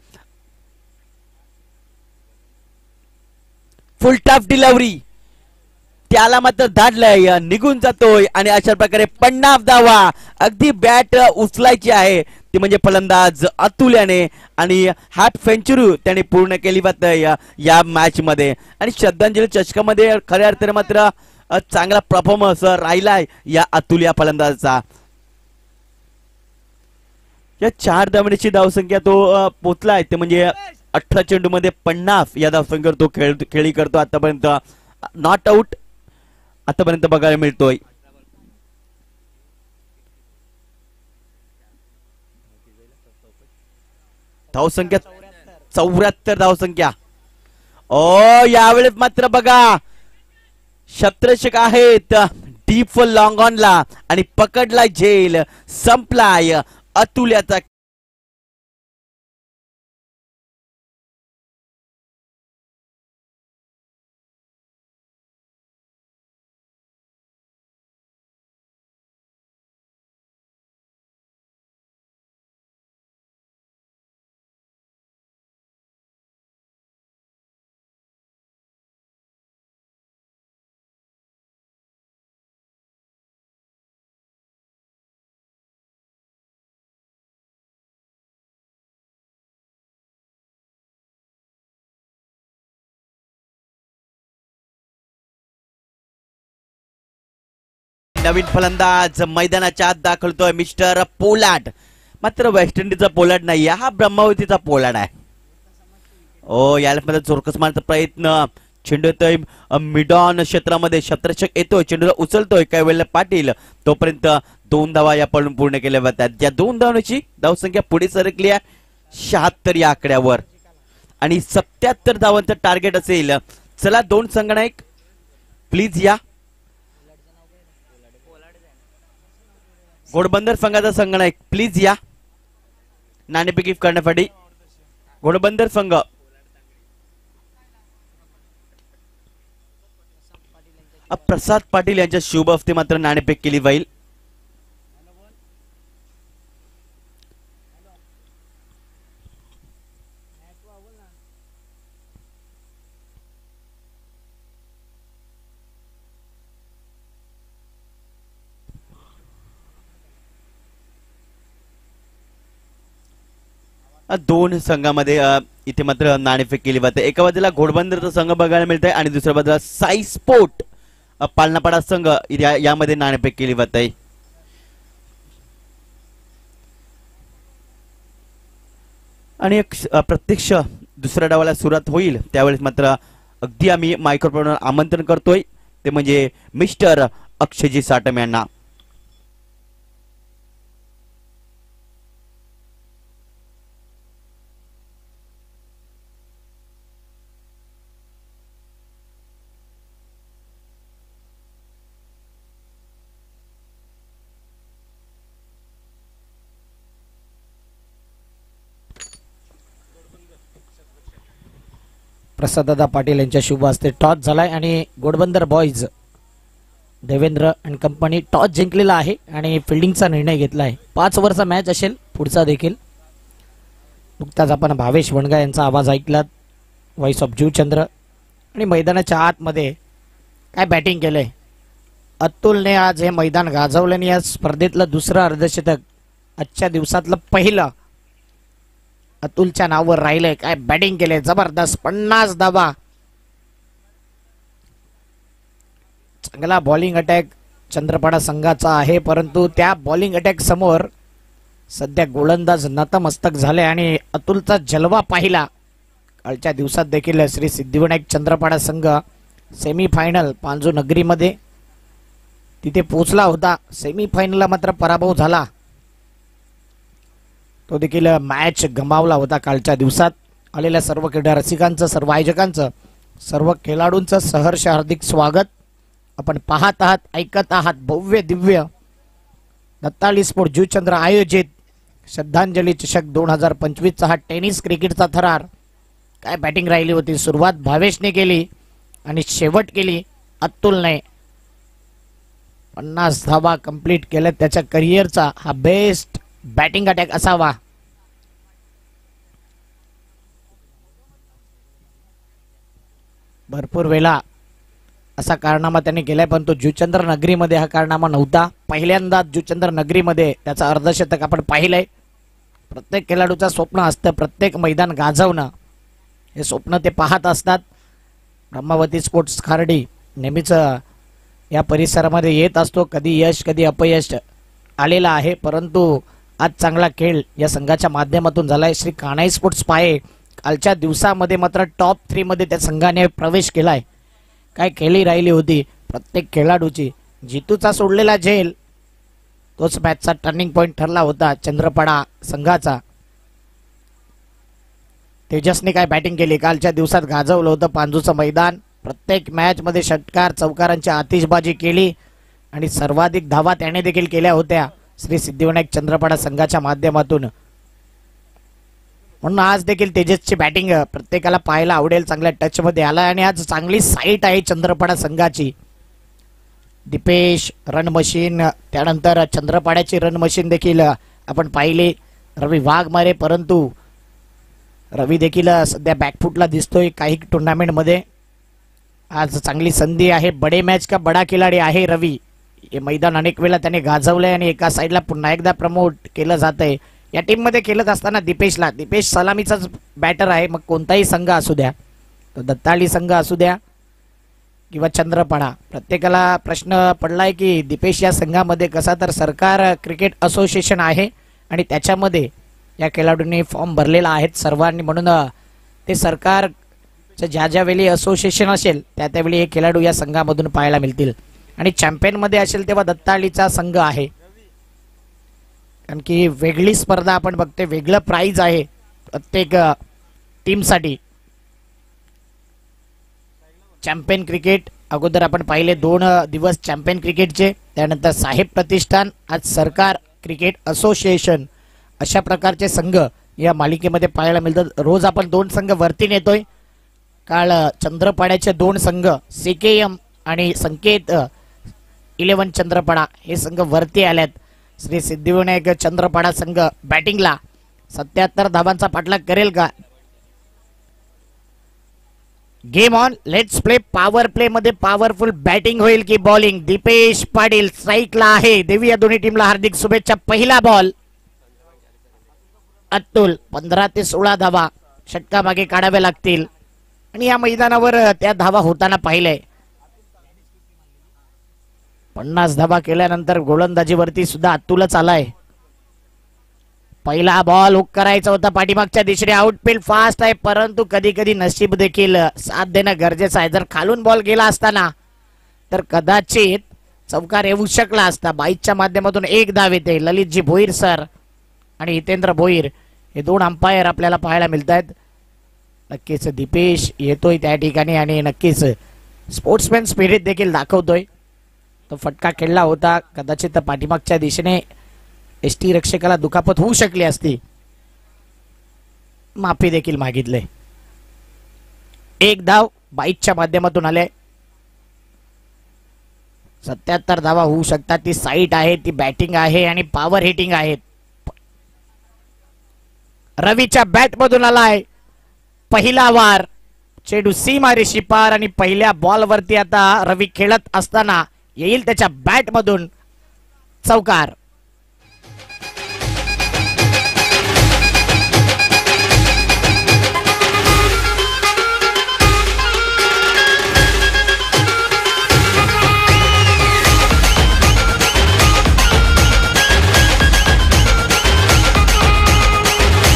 फुल टॉप डिलिव्हरी त्याला मात्र धाडलंय निघून जातोय आणि अशा प्रकारे 50 धावा. अगदी बॅट उचलायची आहे ती म्हणजे फलंदाज अतुल याने आणि हाफ सेंचुरी त्याने पूर्ण केली या मॅच मध्ये. आणि श्रद्धांजली चषकामध्ये खऱ्या अर्थाने मात्र चांगला परफॉर्मन्स राहिलाय या अतुल या फलंदाजाचा. या 4 धावण्याची धावसंख्या तो पोचलाय ते म्हणजे 18 चेंडू मध्ये 50 या धावसंख्येवर तो खेळी करतो. आतापर्यंत नॉट आउट आतापर्यंत बघायला मिळतोय. धावसंख्या 74 धावसंख्या. यावेळेस मात्र बघा क्षेत्ररक्षक आहेत डीप लॉंग ऑनला आणि पकडला झेल. संपलाय अतुल याचा. नवीन फलंदाज मैदानाच्या आत दाखलतोय मिस्टर पोलार्ड. मात्र वेस्ट इंडिजचा पोलार्ड नाहीये हा ब्रह्मावतीचा पोलार्ड आहे. याला मध्ये जोरकस मारण्याचा प्रयत्न. चेंडू येतोय मिडॉन क्षेत्रामध्ये. क्षेत्ररक्षक येतोय चेंडूला उचलतोय कैवल्य पाटील. तोपर्यंत 2 धावा या पडून पूर्ण केल्या जातात. या 2 धावांची धावसंख्या पुढे सरकली आहे 76 या आकड्यावर आणि 77 धावांचं टार्गेट असेल. चला 2 संघनायक प्लीज या. घोडबंदर संघाचा संगणक प्लीज या नाणेफेक गिफ्ट करण्यासाठी. घोडबंदर संघ प्रसाद पाटील यांच्या शुभ हस्ते मात्र नाणेफेक केली जाईल. दोन संघामध्ये इथे मात्र नाणेफेक केली जाते. एका बाजूला घोडबंदरचा संघ बघायला मिळत आहे आणि दुसऱ्या बाजूला साई स्पोर्ट पालनापाडा संघ यामध्ये नाणेफेक केली जात आहे. आणि एक प्रत्यक्ष दुसऱ्या डावाला सुरुवात होईल त्यावेळेस मात्र अगदी आम्ही मायक्रोफोनवर आमंत्रण करतोय ते म्हणजे मिस्टर अक्षयजी साटम यांना. प्रसाददादा पाटील यांच्या शुभ हस्ते टॉस झालाय आणि Ghodbunder boys Devendra and company toss जिंकलेला आहे आणि फिल्डिंगचा निर्णय घेतला आहे. 5 ओव्हरचा मॅच असेल पुढचा देखील. नुकताच आपण भावेश वणगा यांचा आवाज ऐकलात, व्हॉइस ऑफ जीवचंद्र. आणि मैदानाच्या आतमध्ये काय बॅटिंग केलंय अतुलने. आज हे मैदान गाजवलं आणि या स्पर्धेतलं दुसरं अर्धशतक आजच्या दिवसातलं पहिलं अतुलच्या नावावर राहिलंय. काय बॅटिंग केले जबरदस्त. 50 धावा. चांगला बॉलिंग अटॅक चंद्रपाडा संघाचा आहे परंतु त्या बॉलिंग अटॅक समोर सध्या गोलंदाज नतमस्तक झाले आणि अतुलचा जलवा पाहिला. कालच्या दिवसात देखील श्री सिद्धिविनायक चंद्रपाडा संघ सेमीफायनल पांजू नगरीमध्ये तिथे पोहोचला होता. सेमीफायनलला मात्र पराभव झाला. तो देखील मॅच गमावला होता. कालच्या दिवसात आलेल्या सर्व क्रीडा रसिकांचं, सर्व आयोजकांचं, सर्व खेळाडूंचं सहर्ष हार्दिक स्वागत. आपण पाहत आहात, ऐकत आहात भव्य दिव्य दत्ताली स्पोर्ट जीवचंद्र आयोजित श्रद्धांजली चषक 2025चा हा टेनिस क्रिकेटचा थरार. काय बॅटिंग राहिली होती. सुरुवात भावेशने केली आणि शेवट केली अतुलने. 50 धावा कंप्लीट केल्या. त्याच्या करिअरचा हा बेस्ट बॅटिंग अटॅक असावा. भरपूर वेळा असा कारनामा त्यांनी केलाय पण तो जुचंद्र नगरीमध्ये हा कारनामा नव्हता. पहिल्यांदाच जुचंद्र नगरीमध्ये त्याचा अर्धशतक आपण पाहिलंय. प्रत्येक खेळाडूचं स्वप्न असतं प्रत्येक मैदान गाजवणं. हे स्वप्न ते पाहत असतात. ब्रह्मावती स्पोर्ट्स खार्डी नेहमीच या परिसरामध्ये येत असतो. कधी यश कधी अपयश आलेला आहे परंतु आज चांगला खेळ या संघाच्या माध्यमातून झालाय. श्री कान्हाई स्पोर्ट्स पाये कालच्या दिवसामध्ये मात्र टॉप 3 मध्ये त्या संघाने प्रवेश केलाय. काय खेळी राहिली होती प्रत्येक खेळाडूची. जितूचा सोडलेला झेल तोच मॅचचा टर्निंग पॉइंट ठरला होता चंद्रपाडा संघाचा. तेजसने काय बॅटिंग केली. कालच्या दिवसात गाजवलं होतं पांजूचं मैदान. प्रत्येक मॅच मध्ये षटकार चौकारांची आतिषबाजी केली आणि सर्वाधिक धावा त्याने देखील केल्या होत्या श्री सिद्धिविनायक चंद्रपाडा संघाच्या माध्यमातून. म्हणून आज देखील तेजसची बॅटिंग प्रत्येकाला पाहायला आवडेल. चांगल्या टच मध्ये आला आणि आज चांगली साईट आहे चंद्रपाडा संघाची. दीपेश रन मशीन, त्यानंतर चंद्रपाड्याची रन मशीन देखील आपण पाहिली. रवी वाघमारे परंतु रवी देखील सध्या बॅकफुटला दिसतोय काही टुर्नामेंट मध्ये. आज चांगली संधी आहे. बडे मॅच का बडा खिलाडी आहे रवी. हे मैदान अनेक वेळा त्याने गाजवलंय आणि एका साईडला पुन्हा एकदा प्रमोट केलं जात आहे. या टीम मध्ये खेळत असताना दीपेश सलामीचाच बॅटर आहे. मग कोणताही संघ असू द्या, तो दत्ताळी संघ असू द्या किंवा चंद्रपाडा, प्रत्येकाला प्रश्न पडलाय की दीपेश या संघामध्ये कसा. तर सरकार क्रिकेट असोसिएशन आहे आणि त्याच्यामध्ये या खेळाडूंनी फॉर्म भरलेला आहे सर्वांनी. म्हणून ते सरकार ज्या ज्यावेळी असोसिएशन असेल त्या त्यावेळी हे खेळाडू या संघामधून पाहायला मिळतील. आणि चॅम्पियन मध्ये असेल तेव्हा दत्ताळीचा संघ आहे. कारण की वेगळी स्पर्धा आपण बघते, वेगळं प्राइज आहे प्रत्येक टीमसाठी. चॅम्पियन क्रिकेट अगोदर आपण पाहिले 2 दिवस चॅम्पियन क्रिकेटचे त्यानंतर साहेब प्रतिष्ठान, आज सरकार क्रिकेट असोसिएशन, अशा प्रकारचे संघ या मालिकेमध्ये पाहायला मिळतात. रोज आपण 2 संघ वरती नेतोय. काल चंद्रपाड्याचे 2 संघ सीकेएम आणि संकेत 11 चंद्रपाडा हे संघ वरती आल्यात. श्री सिद्धिविनायक चंद्रपाडा संघ बॅटिंगला 77 धावांचा पाठलाग करेल का? Game on, let's play. Power play मध्ये पॉवरफुल बॅटिंग होईल की बॉलिंग? दीपेश पाटील स्ट्राईकला आहे. देऊया दोन्ही टीमला हार्दिक शुभेच्छा. पहिला बॉल अतुल, 15 ते 16 धावा षटका मागे काढाव्या लागतील आणि या मैदानावर त्या धावा होताना पाहिलंय. 50 धावा केल्यानंतर गोलंदाजीवरती सुद्धा अतुलच आलाय. पहिला बॉल हुक करायचा होता पाठीमागच्या दिशेने. आउटफील्ड फास्ट आहे, परंतु कधी कधी नशीब देखील साथ देणं गरजेचं आहे. जर खालून बॉल गेला असताना तर कदाचित चौकार येऊ शकला असता. 22च्या माध्यमातून 1 धाव येते. ललितजी भोईर सर आणि हितेंद्र भोईर हे 2 अंपायर आपल्याला पाहायला मिळत आहेत. नक्कीच दीपेश येतोय त्या ठिकाणी आणि नक्कीच स्पोर्ट्समॅन स्पिरिट देखील दाखवतोय. तो फटका खेळला होता, कदाचित पाठीमागच्या दिशेने एसटी रक्षकाला दुखापत होऊ शकली असती. माफी देखील मागितले. 1 धाव 22च्या माध्यमातून आले. 77 धावा होऊ शकतात. ती साईट आहे, ती बॅटिंग आहे आणि पॉवर हिटिंग आहे. रवीच्या बॅट मधून आलाय पहिला वार. चेंडू सीमारेषी पार आणि पहिल्या बॉल वरती आता रवी खेळत असताना येईल त्याच्या बॅट मधून चौकार.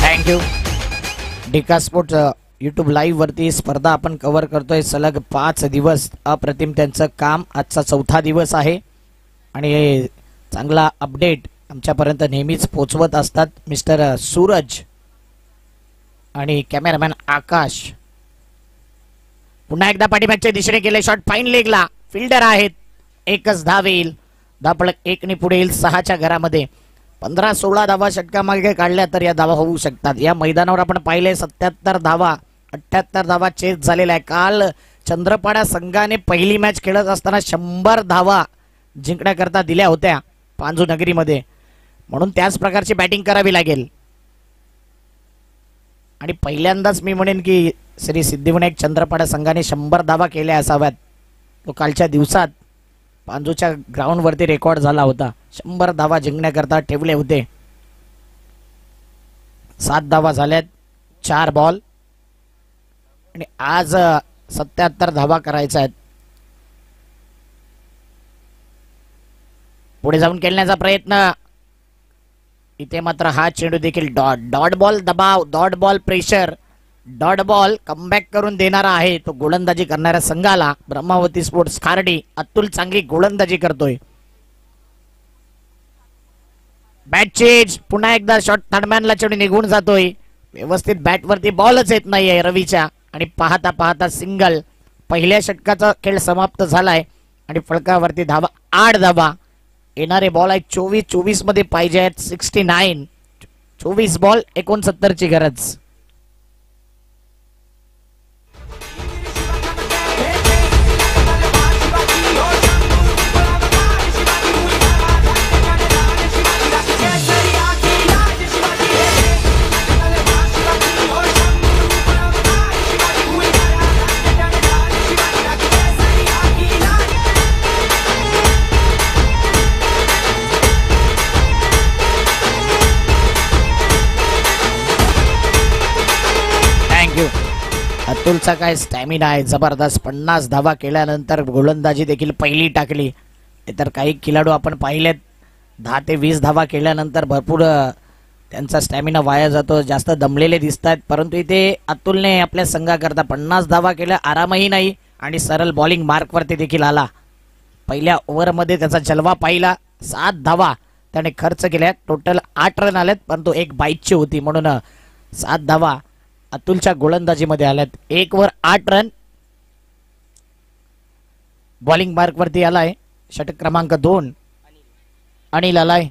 थँक्यू. डिका स्पोर्ट्स यूट्यूब लाईव्ह वरती स्पर्धा आपण कव्हर करतोय सलग 5 दिवस. अप्रतिम त्यांचं काम. आजचा 4था दिवस आहे आणि चांगला अपडेट आमच्यापर्यंत नेहमीच पोहोचवत असतात मिस्टर सूरज आणि कॅमेरामॅन आकाश. पुन्हा एकदा पाठीमागच्या दिशेने गेले शॉट. फाईन लेगला फिल्डर आहेत. 1च धाव येईल. धापळक 1 पुढे येईल 6च्या घरामध्ये. 15-16 धावा षटका मागे काढल्या तर या धावा होऊ शकतात. या मैदानावर आपण पाहिले 77 धावा 78 धावा चेस झालेला आहे. काल चंद्रपाडा संघाने पहिली मॅच खेळत असताना 100 धावा जिंकण्याकरता दिल्या होत्या पांजू नगरीमध्ये. म्हणून त्याच प्रकारची बॅटिंग करावी लागेल. आणि पहिल्यांदाच मी म्हणेन की श्री सिद्धिविनायक चंद्रपाडा संघाने 100 धावा केल्या असाव्यात. तो कालच्या दिवसात पांजूच्या ग्राउंड वरती रेकॉर्ड झाला होता. 100 धावा जिंकण्याकरता ठेवले होते. 7 धावा झाल्यात 4 बॉल आणि आज 77 धावा करायच्या आहेत. पुढे जाऊन खेळण्याचा प्रयत्न. इथे मात्र हा चेंडू देखील डॉट बॉल दबाव, dot ball pressure, dot ball comeback करून देणारा आहे तो गोलंदाजी करणाऱ्या संघाला. ब्रह्मावती स्पोर्ट्स खार्डी. अतुल चांगली गोलंदाजी करतोय. Bat change. पुन्हा एकदा शॉट थर्डमॅनला चेंडू निघून जातोय. व्यवस्थित बॅट वरती बॉलच येत नाहीये रवीच्या आणि पाहता पाहता सिंगल. पहिल्या षटकाचा खेळ समाप्त झालाय आणि फलकावरती धावा 8 धावा. येणारे बॉल आहेत 24 मध्ये पाहिजे आहेत 69. 24 बॉल 69 ची गरज. अतुलचा काय स्टॅमिना आहे जबरदस्त. 50 धावा केल्यानंतर गोलंदाजी देखील पहिली टाकली. तर काही खेळाडू आपण पाहिलेत 10 ते 20 धावा केल्यानंतर भरपूर त्यांचा स्टॅमिना वाया जातो, जास्त दमलेले दिसतात. परंतु इथे अतुलने आपल्या संघाकरता 50 धावा केल्या, आरामही नाही आणि सरळ बॉलिंग मार्कवरती देखील आला. पहिल्या ओव्हरमध्ये त्याचा जलवा पाहिला. 7 धावा त्याने खर्च केल्या. टोटल 8 रन आलेत, परंतु 1 बाईटची होती म्हणून 7 धावा अतुलच्या गोलंदाजीमध्ये आल्यात. 1 वर 8 रन. बॉलिंग मार्क वरती आलाय षटक क्रमांक 2 अनिल आलाय,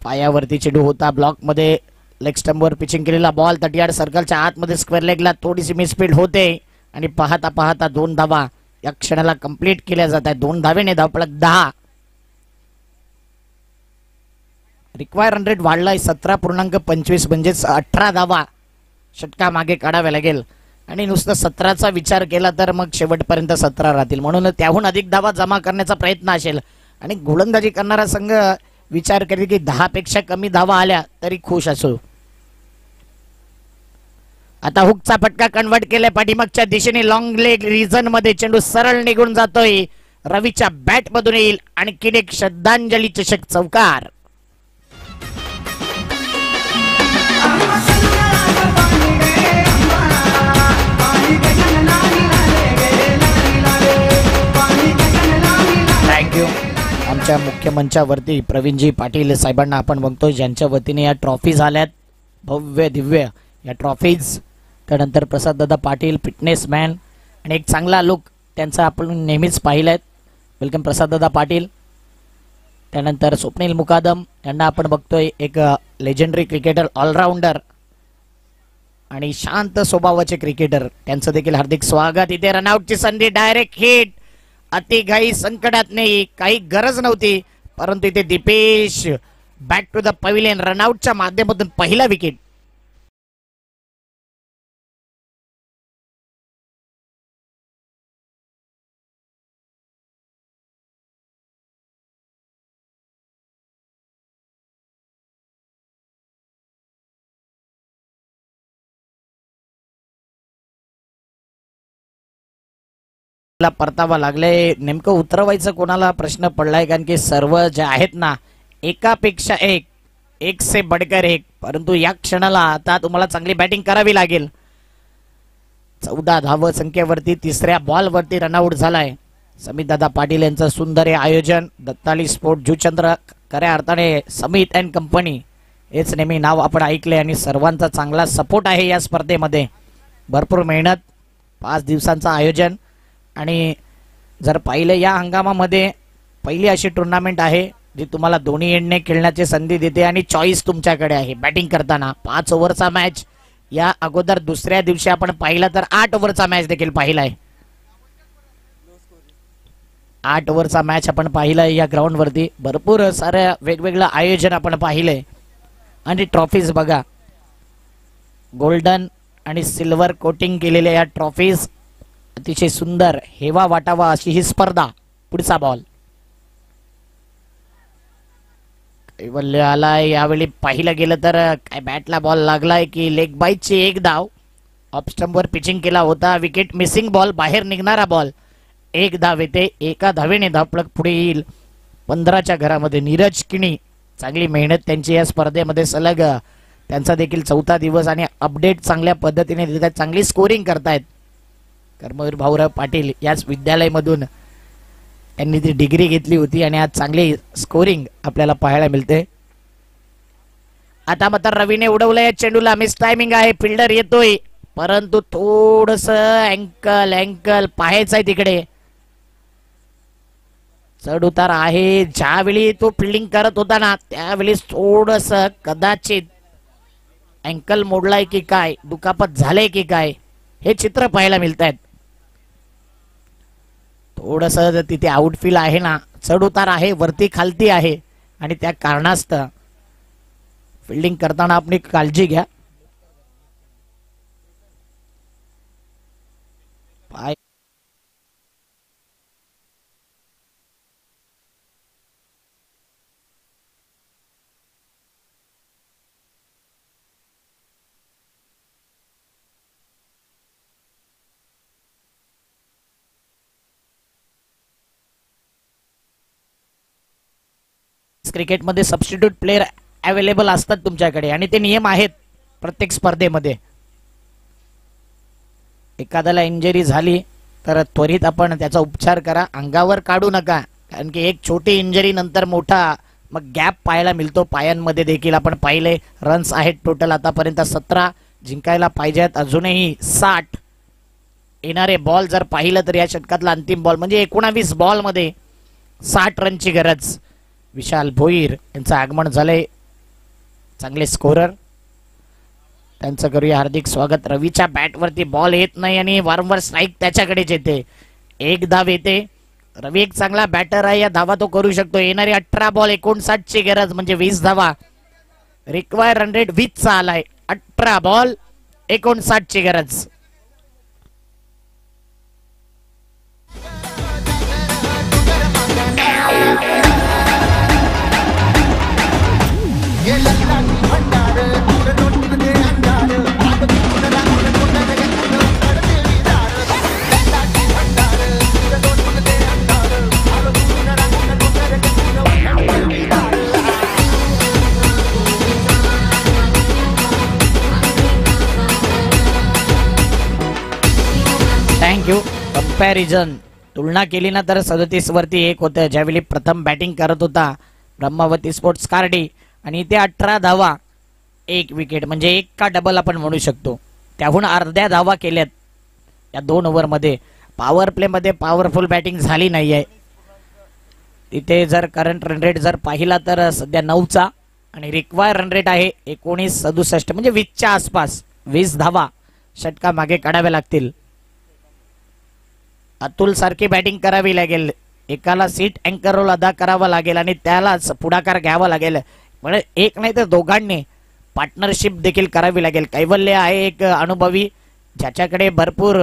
पायावरती चेंडू होता, ब्लॉक मध्ये लेग स्टंपवर पिचिंग केलेला बॉल 38 सर्कलच्या आतमध्ये स्क्वेअर लेगला थोडीशी मिसफील्ड होते आणि पाहता पाहता 2 धावा या क्षणाला कंप्लीट केल्या जात आहेत. 2 धावेने धावफलक 10. रिक्वायर रन रेट वाढलाय 17.25 म्हणजेच 18 धावा षटका मागे काढाव्या लागेल आणि नुसतं 17चा विचार केला तर मग शेवटपर्यंत 17 राहतील. म्हणून त्याहून अधिक धावा जमा करण्याचा प्रयत्न असेल आणि गोलंदाजी करणारा संघ विचार करेल की 10 पेक्षा कमी धावा आल्या तरी खुश असो. आता हुकचा फटका कन्वर्ट केलाय पाठीमागच्या दिशेने लॉंग लेग रिजन मध्ये चेंडू सरळ निघून जातोय. रवीच्या बॅट मधून येईल आणि किनेक श्रद्धांजली चषक चौकार. थँक्यू. आमच्या मुख्य मंचावरती प्रवीणजी पाटील साहेबांना आपण बघतोय ज्यांच्या वतीने या ट्रॉफीज आल्यात भव्य दिव्य या ट्रॉफीज. त्यानंतर प्रसाद दादा पाटील फिटनेस मॅन आणि एक चांगला लुक त्यांचा आपण नेहमीच पाहिलाय. वेलकम प्रसाद दादा पाटील. त्यानंतर स्वप्नील मुकादम यांना आपण बघतोय एक लेजेंडरी क्रिकेटर ऑलराऊंडर आणि शांत स्वभावाचे क्रिकेटर त्यांचं देखील हार्दिक स्वागत. इथे रनआउटची संधी डायरेक्ट हिट अतिघाई संकटात नाही काही गरज नव्हती परंतु इथे Dipesh back to the pavilion रनआउटच्या माध्यमातून पहिला विकेट. परतावा लागले नेमकं उतरवायचं कोणाला प्रश्न पडलाय कारण की सर्व जे आहेत ना एकापेक्षा एक से बडकर एक. परंतु या क्षणाला आता तुम्हाला चांगली बॅटिंग करावी लागेल. 14 धाव संख्येवरती तिसऱ्या बॉल वरती रनआउट झालाय. समित दादा पाटील यांचं सुंदर हे आयोजन दत्ताली स्पोर्ट जुचंद्र खऱ्या अर्थाने समित अँड कंपनी हेच नेहमी नाव आपण ऐकले आणि सर्वांचा चांगला सपोर्ट आहे या स्पर्धेमध्ये. भरपूर मेहनत 5 दिवसांचं आयोजन आणि जर पाहिलं या हंगामामध्ये पहिली अशी टुर्नामेंट आहे जी तुम्हाला दोन्ही एंडने खेळण्याची संधी देते आणि चॉईस तुमच्याकडे आहे बॅटिंग करताना. 5 ओव्हरचा मॅच या अगोदर दुसऱ्या दिवशी आपण पाहिला तर 8 ओव्हरचा मॅच देखील पाहिलाय. 8 ओव्हरचा मॅच आपण पाहिलाय या ग्राउंड वरती. भरपूर साऱ्या वेगवेगळं आयोजन आपण पाहिलंय आणि ट्रॉफीज बघा गोल्डन आणि सिल्वर कोटिंग केलेल्या या ट्रॉफीज अतिशय सुंदर हेवा वाटावा अशी ही स्पर्धा. पुढचा बॉल कैवल्य आलाय. यावेळी पाहिलं गेलं तर काय बॅटला बॉल लागलाय की लेग बाईटची एक धाव ऑफ स्टंपवर पिचिंग केला होता. विकेट मिसिंग बॉल बाहेर निघणारा बॉल 1 धाव येते. 1 धावेने धावफलक पुढे येईल 15च्या घरामध्ये. नीरज किणी चांगली मेहनत त्यांची या स्पर्धेमध्ये सलग त्यांचा देखील 4था दिवस आणि अपडेट चांगल्या पद्धतीने देत आहेत. चांगली स्कोरिंग करतायत. कर्मवीर भाऊराव पाटील याच विद्यालयामधून त्यांनी ती डिग्री घेतली होती आणि आज चांगली स्कोरिंग आपल्याला पाहायला मिळते. आता मात्र रवीने उडवलंय चेंडूला. मिस टायमिंग आहे. फिल्डर येतोय परंतु थोडस अँकल पाहायचंय तिकडे. चढ उतार आहे. ज्यावेळी तो फिल्डिंग करत होता ना त्यावेळी थोडस कदाचित अँकल मोडलाय की काय दुखापत झालंय की काय हे चित्र पाहायला मिळत आहेत. थोडस तिथे आउटफील्ड आहे ना चढ उतार आहे वरती खालती आहे आणि त्या कारणास्तव फिल्डिंग करताना आपली काळजी घ्या. क्रिकेटमध्ये सबस्टिट्यूट प्लेयर अवेलेबल असतात तुमच्याकडे आणि ते नियम आहेत प्रत्येक स्पर्धेमध्ये. एखाद्याला इंजरी झाली तर त्वरित आपण त्याचा उपचार करा. अंगावर काढू नका कारण की एक छोटी इंजरी नंतर मोठा मग गॅप पाहायला मिळतो. पायांमध्ये देखील आपण पाहिले. रन्स आहेत टोटल आतापर्यंत 17. जिंकायला पाहिजेत अजूनही 60. येणारे बॉल जर पाहिलं तर या षटकातला अंतिम बॉल म्हणजे 19 बॉल मध्ये 60 रनची गरज. विशाल भोईर यांचं आगमन झालंय, चांगले स्कोरर, त्यांचं करूया हार्दिक स्वागत. रवीच्या बॅटवरती बॉल येत नाही आणि वारंवार स्ट्राईक त्याच्याकडेच येते. एक धाव येते. रवी एक चांगला बॅटर आहे, या धावा तो करू शकतो. येणारी 18 बॉल 59 ची गरज म्हणजे 20 धावा. रिक्वायर रन रेट 20 चा आलाय. 18 बॉल 59 ची गरज. थँक्यू. कंपॅरिझन तुलना केली ना तर 37 वरती 1 होतं ज्यावेळी प्रथम बॅटिंग करत होता ब्रह्मावती स्पोर्ट्स कार्डी, आणि इथे 18 धावा 1 विकेट म्हणजे 1 का डबल आपण म्हणू शकतो. त्याहून अर्ध्या धावा केल्यात या 2 ओव्हरमध्ये. पॉवर प्ले मध्ये पॉवरफुल बॅटिंग झाली नाहीये. तिथे जर करंट रन रेट जर पाहिला तर सध्या 9चा आणि रिक्वायर रन रेट आहे 1967 म्हणजे 20च्या आसपास. 20 धावा षटका मागे काढाव्या लागतील. अतुल सारखी बॅटिंग करावी लागेल. एकाला सीट अँकर रोल अदा करावा लागेल आणि त्यालाच पुढाकार घ्यावा लागेल. म्हणजे एक नाही तर दोघांनी पार्टनरशिप देखील करावी लागेल. कैवल्य आहे एक अनुभवी, ज्याच्याकडे भरपूर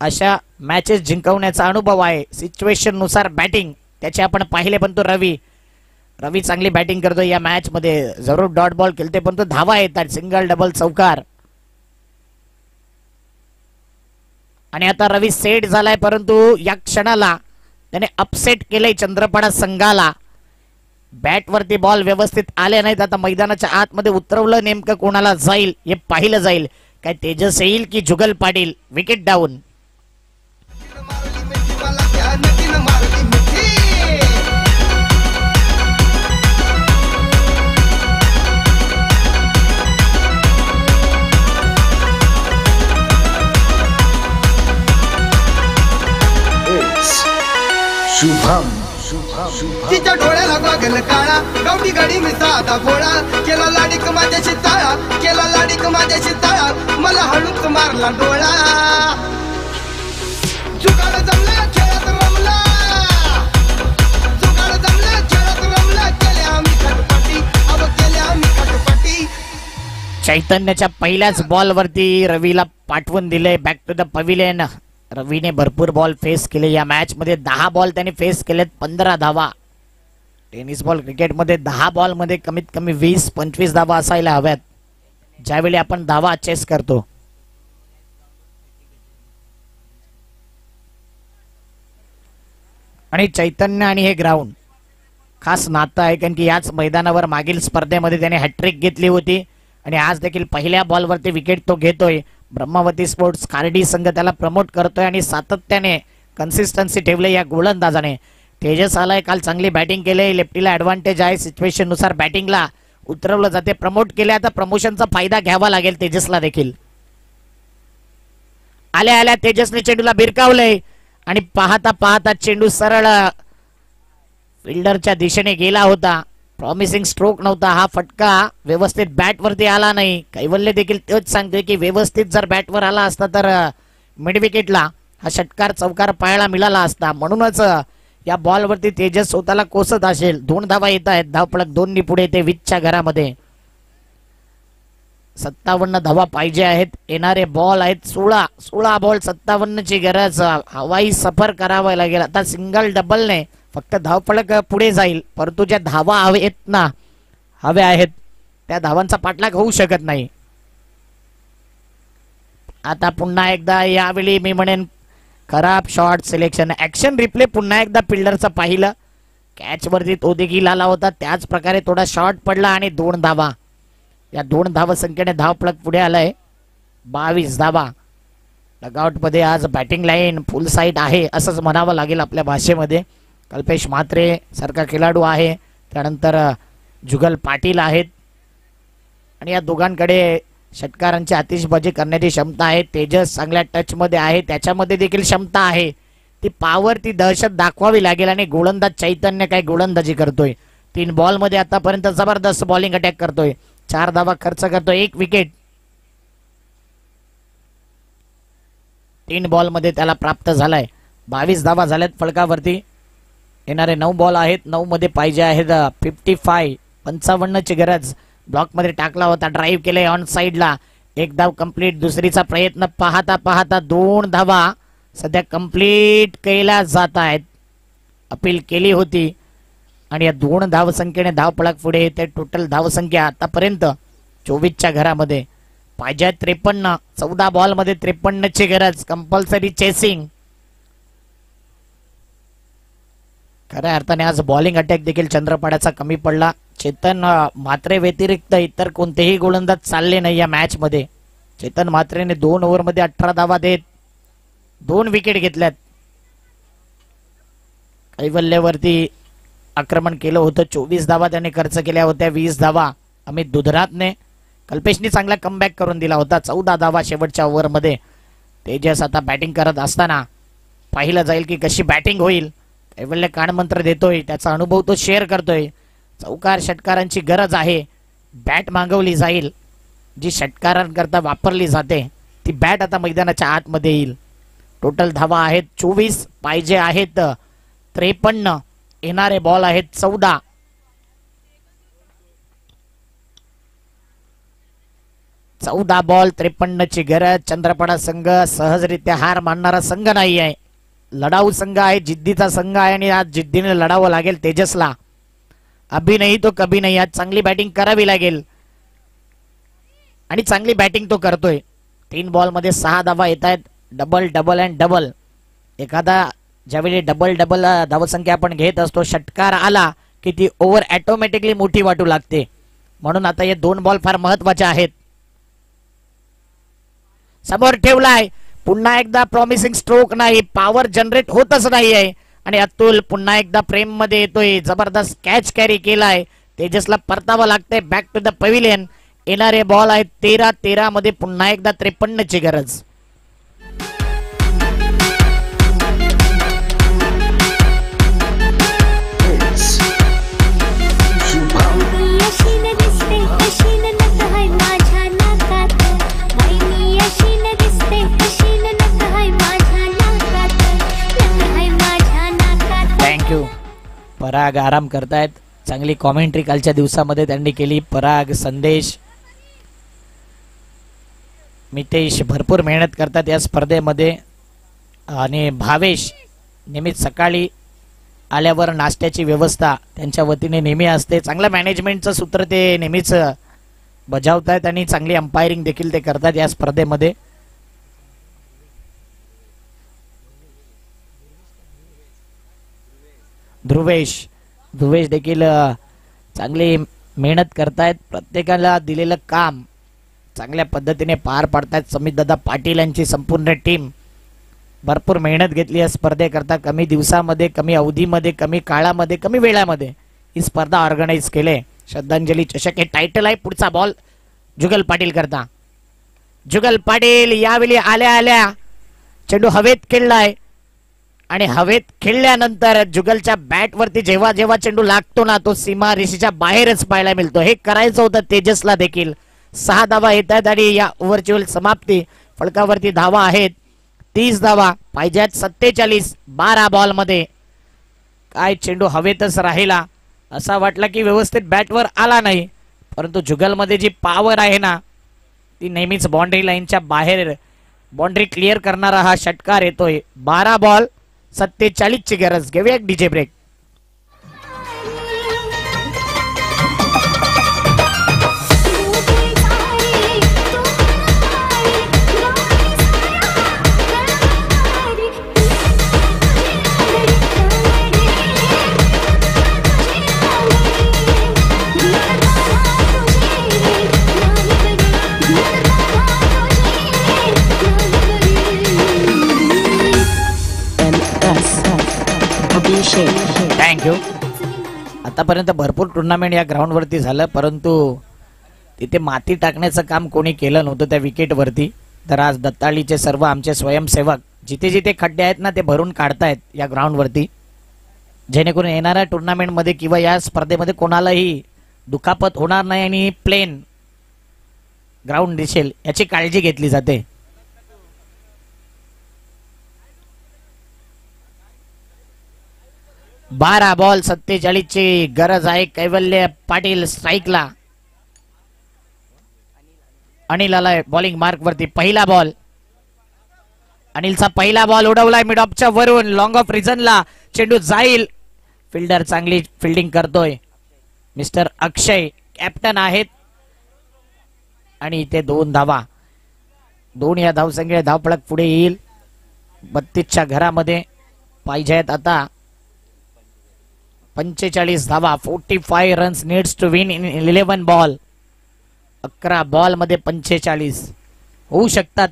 अशा मॅचेस जिंकवण्याचा अनुभव आहे. सिच्युएशन नुसार बॅटिंग त्याचे आपण पाहिले, पण तो रवी चांगली बॅटिंग करतो. या मॅच मध्ये जरूर डॉट बॉल खेळते, पण तो धावा येतात, सिंगल डबल चौकार. आणि आता रवी सेट झालाय, परंतु या क्षणाला त्याने अपसेट केलंय चंद्रपाडा संघाला. बॅटवरती बॉल व्यवस्थित आले नाहीत. आता मैदानाच्या आतमध्ये उतरवलं, नेमकं कोणाला जाईल हे पाहिलं जाईल. काय तेजस येईल की जुगल पाटील. Wicket down. शुभम तिच्या डोळ्याला बघल काळा, गावठी गाडी मी साधा भोळा. केला लाडीक माझ्याशी ताळा, केला लाडीक माझ्याशी ताळा. मला हळूच मारला डोळा. जुगाड जमला खेळात रमला, जुगाड जमला खेळात रमला. केले आम्ही खटपटी, अब केले आम्ही खटपटी. चैतन्याच्या पहिल्याच बॉल वरती रवीला पाठवून दिले बॅक टू द पविलियन. रवीने भरपूर बॉल फेस केले या मॅच मध्ये. 10 बॉल त्याने फेस केलेत, 15 धावा. टेनिस बॉल क्रिकेट मध्ये 10 बॉल मध्ये कमीत कमी 20-25 धावा असायला हव्यात ज्यावेळी आपण धावा चेस करतो. आणि चैतन्य आणि हे ग्राउंड खास नातं आहे, कारण की याच मैदानावर मागील स्पर्धेमध्ये त्याने हॅट्रिक घेतली होती आणि आज देखील पहिल्या बॉलवरती विकेट तो घेतोय. ब्रह्मावती स्पोर्ट्स कार्डी संघ त्याला प्रमोट करतोय आणि सातत्याने कन्सिस्टन्सी ठेवले या गोलंदाजाने. तेजस आलाय, काल चांगली बॅटिंग केली, लेफ्टीला ऍडव्हान्टेज आहे. सिच्युएशन नुसार बॅटिंगला उतरवलं जाते, प्रमोट केले. आता प्रमोशनचा फायदा घ्यावा लागेल तेजसला देखील. आल्या आल्या तेजसने चेंडूला भिरकावलंय आणि पाहता पाहता चेंडू सरळ फिल्डरच्या दिशेने गेला होता. प्रॉमिसिंग स्ट्रोक नव्हता हा. फटका व्यवस्थित बॅटवरती आला नाही. कैवल्य देखील तेच सांगतोय की व्यवस्थित जर बॅटवर आला असता तर मिड विकेटला हा षटकार चौकार पाहायला मिळाला असता. म्हणूनच या बॉलवरती तेजस स्वतःला कोसत असेल. 2 धावा येत आहेत, धावफलक 2 पुढे येते 20च्या घरामध्ये. 57 धावा पाहिजे आहेत. येणारे बॉल आहेत 16 बॉल, 57 ची गरज. हवाई सफर करावा लागेल. आता सिंगल डबल ने फक्त धावफलक पुढे जाईल, परंतु ज्या धावा हव्या आहेत त्या धावांचा पाठलाग होऊ शकत नाही. आता पुन्हा एकदा यावेळी मी म्हणेन खराब शॉट सिलेक्शन. ऍक्शन रिप्ले पुन्हा एकदा फिल्डरचा पाहिलं. कॅच वरती तो देखील आला होता, त्याच प्रकारे थोडा शॉट पडला आणि 2 धावा. या 2 धावा संख्येने धावफलक पुढे आलाय 22 धावा. लगआउट मध्ये आज बॅटिंग लाईन फुल साईड आहे असंच म्हणावं लागेल आपल्या भाषेमध्ये. कल्पेश म्हात्रे सारखा खेळाडू आहे, त्यानंतर जुगल पाटील आहेत आणि या दोघांकडे षटकारांची आतिषबाजी करण्याची क्षमता आहे. तेजस चांगल्या टच मध्ये आहे, त्याच्यामध्ये देखील क्षमता आहे. ती पॉवर, ती दहशत दाखवावी लागेल. आणि गोलंदाज चैतन्य काय गोलंदाजी करतोय. 3 बॉल मध्ये आतापर्यंत जबरदस्त बॉलिंग अटॅक करतोय. 4 धावा खर्च करतोय, 1 विकेट. 3 बॉल मध्ये त्याला प्राप्त झालाय. 22 धावा झाल्यात फलकावरती. येणारे 9 बॉल आहेत, 9 मध्ये पाहिजे आहेत 55. 55 ची गरज. ब्लॉक मध्ये टाकला होता, ड्राईव्ह केले ऑन साइडला. 1 धाव कंप्लीट. दुसरीचा प्रयत्न पाहता पाहता 2 धावा सध्या कंप्लीट केल्या जात आहेत. अपील केली होती आणि या 2 धावसंख्येने धावपळक पुढे येते. टोटल धावसंख्या आतापर्यंत 24च्या घरामध्ये पाहिजे 53. 14 बॉल मध्ये 53 ची गरज. Compulsory chasing. खऱ्या अर्थाने आज बॉलिंग अटॅक देखील चंद्रपाड्याचा कमी पडला. चेतन म्हात्रे व्यतिरिक्त इतर कोणतेही गोलंदाज चालले नाही या मॅच मध्ये. चेतन म्हात्रेने 2 ओव्हर मध्ये 18 धावा देत 2 विकेट घेतल्यात. कैवल्यवरती आक्रमण केलं होतं. 24 धावा त्याने खर्च केल्या होत्या. 20 धावा अमित दुधरातने. कल्पेशने चांगला कमबॅक करून दिला होता. 14 धावा शेवटच्या ओव्हर मध्ये. तेजस आता बॅटिंग करत असताना पाहिलं जाईल की कशी बॅटिंग होईल. कैवल्य कानमंत्र देतोय, त्याचा अनुभव तो शेअर करतोय. चौकार षटकारांची गरज आहे. बॅट मागवली जाईल जी षटकारांकरता वापरली जाते. ती बॅट आता मैदानाच्या आतमध्ये येईल. टोटल धावा आहेत 24, पाहिजे आहेत 53. येणारे बॉल आहेत 14. बॉल 53 ची गरज. चंद्रपाडा संघ सहजरित्या हार मानणारा संघ नाही आहे. लढाऊ संघ आहे, जिद्दीचा संघ आहे आणि आज जिद्दीने लढावं लागेल तेजसला. अभी नाही तो कभी नाही. आज चांगली बॅटिंग करावी लागेल आणि चांगली बॅटिंग तो करतोय. 3 बॉल मध्ये 6 धावा येत आहेत. Double double and double. एखादा ज्यावेळी डबल डबल धावसंख्या आपण घेत असतो, षटकार आला की ती ओव्हर ऑटोमॅटिकली मोठी वाटू लागते. म्हणून आता हे 2 बॉल फार महत्वाचे आहेत. समोर ठेवलाय. पुन्हा एकदा प्रॉमिसिंग स्ट्रोक नाही. पॉवर जनरेट होतच नाही आहे. आणि अतुल पुन्हा एकदा प्रेम मध्ये येतोय. जबरदस्त कॅच कॅरी केलाय. तेजसला परतावं लागतंय बॅक टू द पॅव्हिलियन. येणारे बॉल आहेत 13 मध्ये पुन्हा एकदा 53 ची गरज. थँक्यू. पराग आराम करतायत. चांगली कॉमेंट्री कालच्या दिवसामध्ये त्यांनी केली. पराग, संदेश, मितेश भरपूर मेहनत करतात या स्पर्धेमध्ये. आणि भावेश नेहमीच सकाळी आल्यावर नाश्त्याची व्यवस्था त्यांच्या वतीने नेहमी असते. चांगल्या मॅनेजमेंटचं सूत्र ते नेहमीच बजावतायत आणि चांगली अंपायरिंग देखील ते करतात या स्पर्धेमध्ये. ध्रुवेश देखील चांगली मेहनत करतायत. प्रत्येकाला दिलेलं काम चांगल्या पद्धतीने पार पाडतायत. समितदादा पाटील यांची संपूर्ण टीम भरपूर मेहनत घेतली या स्पर्धेकरता. कमी दिवसामध्ये, कमी अवधीमध्ये, कमी काळामध्ये, कमी वेळामध्ये ही स्पर्धा ऑर्गनाईज केले. श्रद्धांजली चषक हे टायटल आहे. पुढचा बॉल जुगल पाटील करता. जुगल पाटील यावेळी आल्या आल्या चेंडू हवेत खेळलाय आणि हवेत खेळल्यानंतर जुगलच्या बॅट वरती जेव्हा जेव्हा चेंडू लागतो ना, तो सीमा रेषेच्या बाहेरच पाहायला मिळतो. हे करायचं होतं तेजसला देखील. 6 धावा येत आहेत आणि या ओव्हरची समाप्ती. फलकावरती धावा आहेत 30 धावा, पाहिजेत 47. 12 बॉल मध्ये काय चेंडू हवेतच राहिला. असा वाटला की व्यवस्थित बॅटवर आला नाही, परंतु जुगलमध्ये जी पॉवर आहे ना, ती नेहमीच बाउंड्री लाईनच्या बाहेर बाउंड्री क्लिअर करणारा हा षटकार येतोय. 12 बॉल 47 ची गरज. घेऊया एक डीजे ब्रेक. थँक्यू. आतापर्यंत भरपूर टुर्नामेंट या ग्राउंड वरती झालं, परंतु तिथे माती टाकण्याचं काम कोणी केलं नव्हतं त्या विकेटवरती. तर आज दत्ताळीचे सर्व आमचे स्वयंसेवक जिथे जिथे खड्डे आहेत ना ते भरून काढतायत या ग्राउंडवरती, जेणेकरून येणाऱ्या टुर्नामेंटमध्ये किंवा या स्पर्धेमध्ये कोणालाही दुखापत होणार नाही आणि प्लेन ग्राउंड दिसेल याची काळजी घेतली जाते. बारा बॉल 47 ची गरज आहे. कैवल्य पाटील स्ट्राईकला. अनिल आलाय बॉलिंग मार्क वरती. पहिला बॉल, अनिलचा पहिला बॉल उडवलाय मिड ऑफच्या वरून. लॉंग ऑफ रिझनला चेंडू जाईल. फिल्डर चांगली फिल्डिंग करतोय. मिस्टर अक्षय कॅप्टन आहेत आणि इथे 2 धावा. 2 या धावसंख्येने धावपळक पुढे येईल. 32च्या घरामध्ये पाहिजे आहेत आता 45 धावा. 45 runs needs to win in 11 ball. 11 ball मध्ये 45 होऊ शकतात.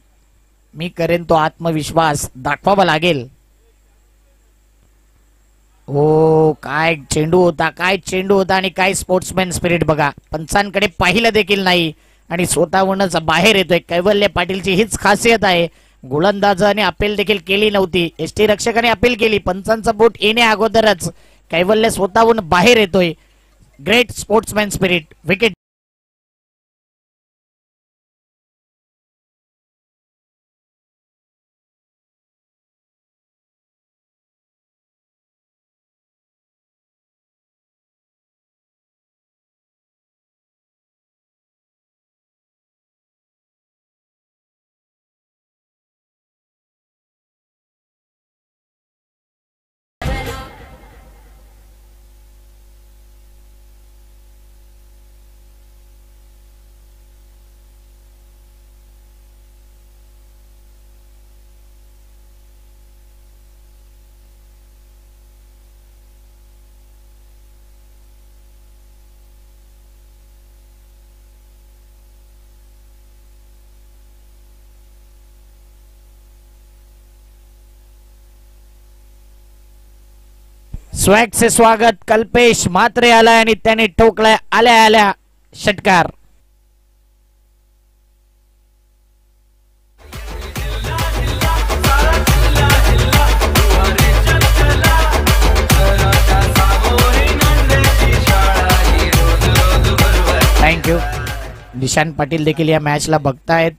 मी करेन तो आत्मविश्वास दाखवावा लागेल. हो काय चेंडू होता, काय चेंडू होता आणि काय स्पोर्ट्समॅन स्पिरिट बघा. पंचांकडे पाहिलं देखील नाही आणि स्वतःहूनच बाहेर येतोय. कैवल्य पाटीलची हीच खासियत आहे. गोलंदाजाने अपील देखील केली नव्हती. एसटी रक्षकाने अपील केली. पंचांचा बोट येण्या अगोदरच कैवल्य स्वतःहून बाहेर येतोय. Great sportsman spirit. Wicket. Swag से स्वागत. कल्पेश मात्रे आलाय आणि त्याने ठोकलाय आल्या आल्या षटकार. थँक्यू. निशांत पाटील देखील या मॅचला बघतायत.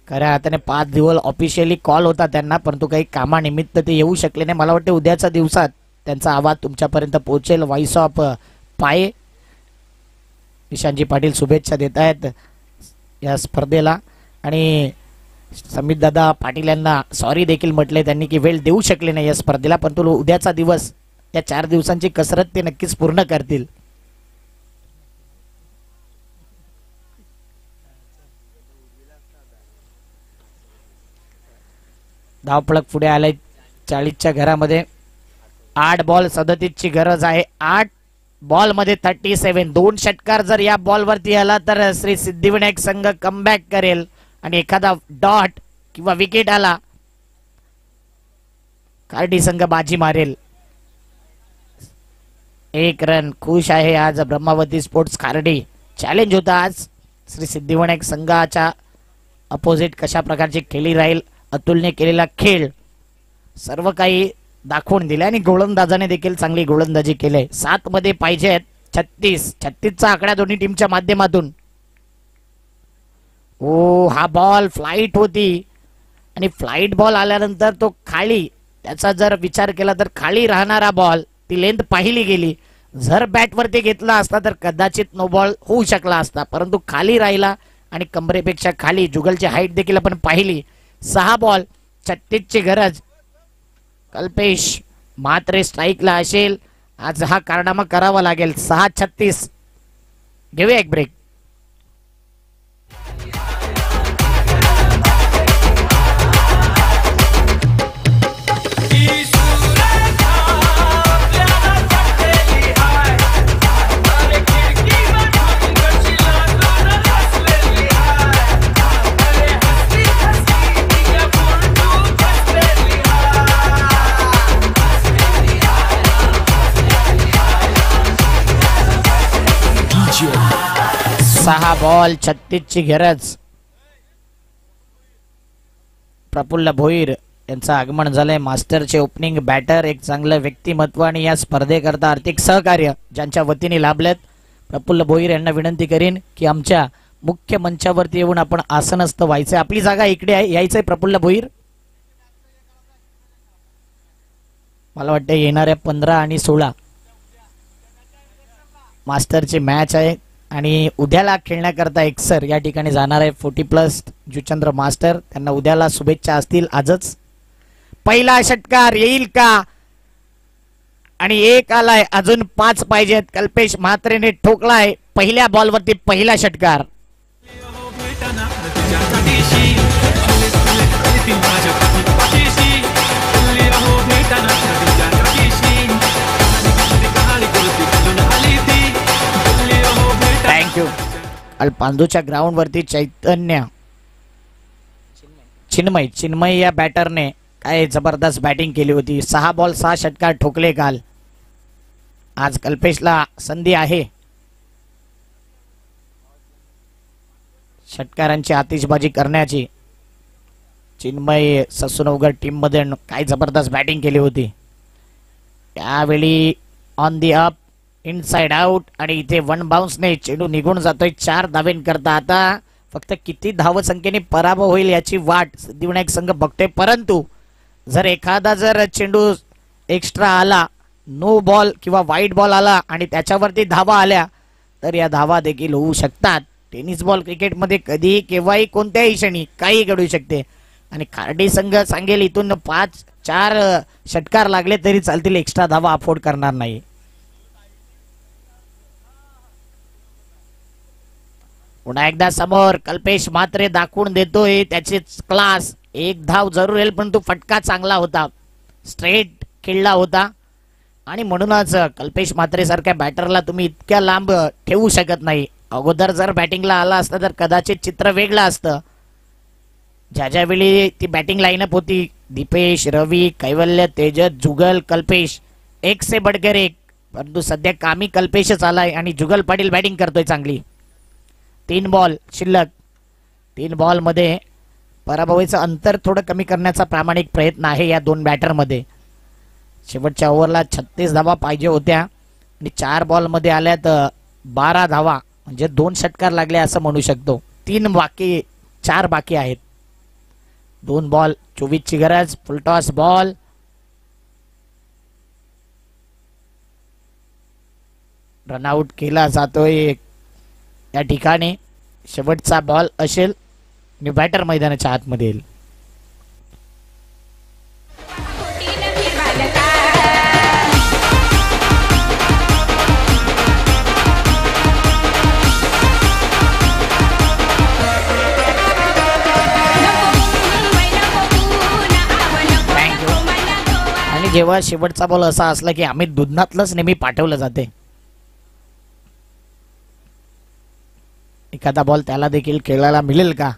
खऱ्या अर्थाने 5 दिवस ऑफिशियली कॉल होता त्यांना, परंतु काही कामानिमित्त ते येऊ शकले नाही. मला वाटते उद्याच्या दिवसात त्यांचा आवाज तुमच्यापर्यंत पोहोचेल. व्हॉइस ऑफ पाये. निशांतजी पाटील शुभेच्छा देत आहेत या स्पर्धेला आणि समित दादा पाटील यांना सॉरी देखील म्हटले त्यांनी की वेळ देऊ शकले नाही या स्पर्धेला, परंतु उद्याचा दिवस या 4 दिवसांची कसरत ते नक्कीच पूर्ण करतील. धावपळक पुढे आलाय 40च्या घरामध्ये. 8 बॉल 37 ची गरज आहे. 8 बॉल मध्ये 37. 2 षटकार जर या बॉल वरती आला तर श्री सिद्धिविनायक संघ कमबॅक करेल आणि एखादा डॉट किंवा विकेट आला कार्डी संघ बाजी मारेल. 1 रन. खुश आहे आज ब्रह्मावती स्पोर्ट्स खार्डी. चॅलेंज होता आज श्री सिद्धिविनायक संघाच्या अपोजिट कशा प्रकारची खेळी राहील. अतुलने केलेला खेळ सर्व काही दाखवून दिले आणि गोलंदाजाने देखील चांगली गोलंदाजी केली. 7 मध्ये पाहिजे आहेत 36. 36चा आकडा दोन्ही टीमच्या माध्यमातून. ओ हा बॉल फ्लाईट होती आणि फ्लाईट बॉल आल्यानंतर तो खाली, त्याचा जर विचार केला तर खाली राहणारा बॉल, ती लेंथ पाहिली गेली. जर बॅट वरती घेतला असता तर कदाचित नो बॉल होऊ शकला असता, परंतु खाली राहिला आणि कंबरेपेक्षा खाली. जुगलची हाईट देखील आपण पाहिली. 6 बॉल 36 ची गरज. कल्पेश मात्रे स्ट्राईकला असेल. आज हा कारनामा करावा लागेल. 6-36. घेऊया एक ब्रेक. 6 बॉल 36 ची गरज. प्रफुल्ल भोईर यांचं आगमन झालंय. मास्टरचे ओपनिंग बॅटर, एक चांगलं व्यक्तिमत्व आणि या स्पर्धेकरता आर्थिक सहकार्य ज्यांच्या वतीने लाभलेत. प्रफुल्ल भोईर यांना विनंती करीन की आमच्या मुख्य मंचावरती येऊन आपण आसनस्थ व्हायचंय. आपली जागा इकडे आहे, यायचंय प्रफुल्ल भोईर. मला वाटतं येणाऱ्या 15 आणि 16 मास्टरची मॅच आहे आणि उद्याला खेळण्याकरता एक्सर या ठिकाणी जाणार आहे. 40+ जुचंद्र मास्टर, त्यांना उद्याला शुभेच्छा असतील आजच. पहिला षटकार येईल का? आणि एक आलाय, अजून 5 पाहिजेत. कल्पेश म्हात्रेने ठोकलाय पहिल्या बॉलवरती पहिला षटकार. थँक्यू. अल्पांदूच्या ग्राउंड वरती चिन्मय या बॅटरने काय जबरदस्त बॅटिंग केली होती. 6 बॉल 6 षटकार ठोकले काल. आज कल्पेशला संधी आहे षटकारांची आतिषबाजी करण्याची. चिन्मय ससूनवगड टीम मध्ये काय जबरदस्त बॅटिंग केली होती. त्यावेळी on the up, inside out आणि इथे 1 बाउन्सने चेंडू निघून जातोय 4 धावेंकरता. आता फक्त किती धावसंख्येने पराभव होईल याची वाट सिद्धिविनायक संघ बघतोय. परंतु जर एखादा चेंडू एक्स्ट्रा आला, नो बॉल किंवा वाईट बॉल आला आणि त्याच्यावरती धावा आल्या तर या धावा देखील होऊ शकतात. टेनिस बॉल क्रिकेटमध्ये कधीही केव्हाही कोणत्याही क्षणी काही घडू शकते. आणि खार्डी संघ सांगेल इथून 4 षटकार लागले तरी चालतील, एक्स्ट्रा धावा अफोर्ड करणार नाही. पुन्हा एकदा समोर कल्पेश म्हात्रे दाखवून देतोय त्याचे क्लास. 1 धाव जरूर येईल, पण तो फटका चांगला होता, स्ट्रेट खेळला होता. आणि म्हणूनच कल्पेश म्हात्रे सारख्या बॅटरला तुम्ही इतक्या लांब ठेवू शकत नाही. अगोदर जर बॅटिंगला आला असता तर कदाचित चित्र वेगळं असतं. ज्यावेळी ती बॅटिंग लाईनअप होती, दीपेश, रवी, कैवल्य, तेजस, जुगल, कल्पेश, एक से बडकर एक. परंतु सध्या कामी कल्पेशच आलाय आणि जुगल पाटील बॅटिंग करतोय चांगली. 3 बॉल शिल्लक. 3 बॉल मध्ये पराभवाचं अंतर थोडं कमी करण्याचा प्रामाणिक प्रयत्न आहे या 2 बॅटरमध्ये. शेवटच्या ओव्हरला 36 धावा पाहिजे होत्या आणि 4 बॉल मध्ये आल्या तर 12 धावा, म्हणजे 2 षटकार लागले असं म्हणू शकतो. 4 बाकी आहेत. 2 बॉल 24 ची गरज. Full toss ball. रनआउट केला जातोय या ठिकाणी. शेवटचा बॉल असेल आणि बॅटर मैदानाच्या आतमध्ये येईल. आणि जेव्हा शेवटचा बॉल असा असला की अमित दुधनातलंच नेहमी पाठवलं जाते. एखादा बॉल त्याला देखील खेळायला मिळेल का?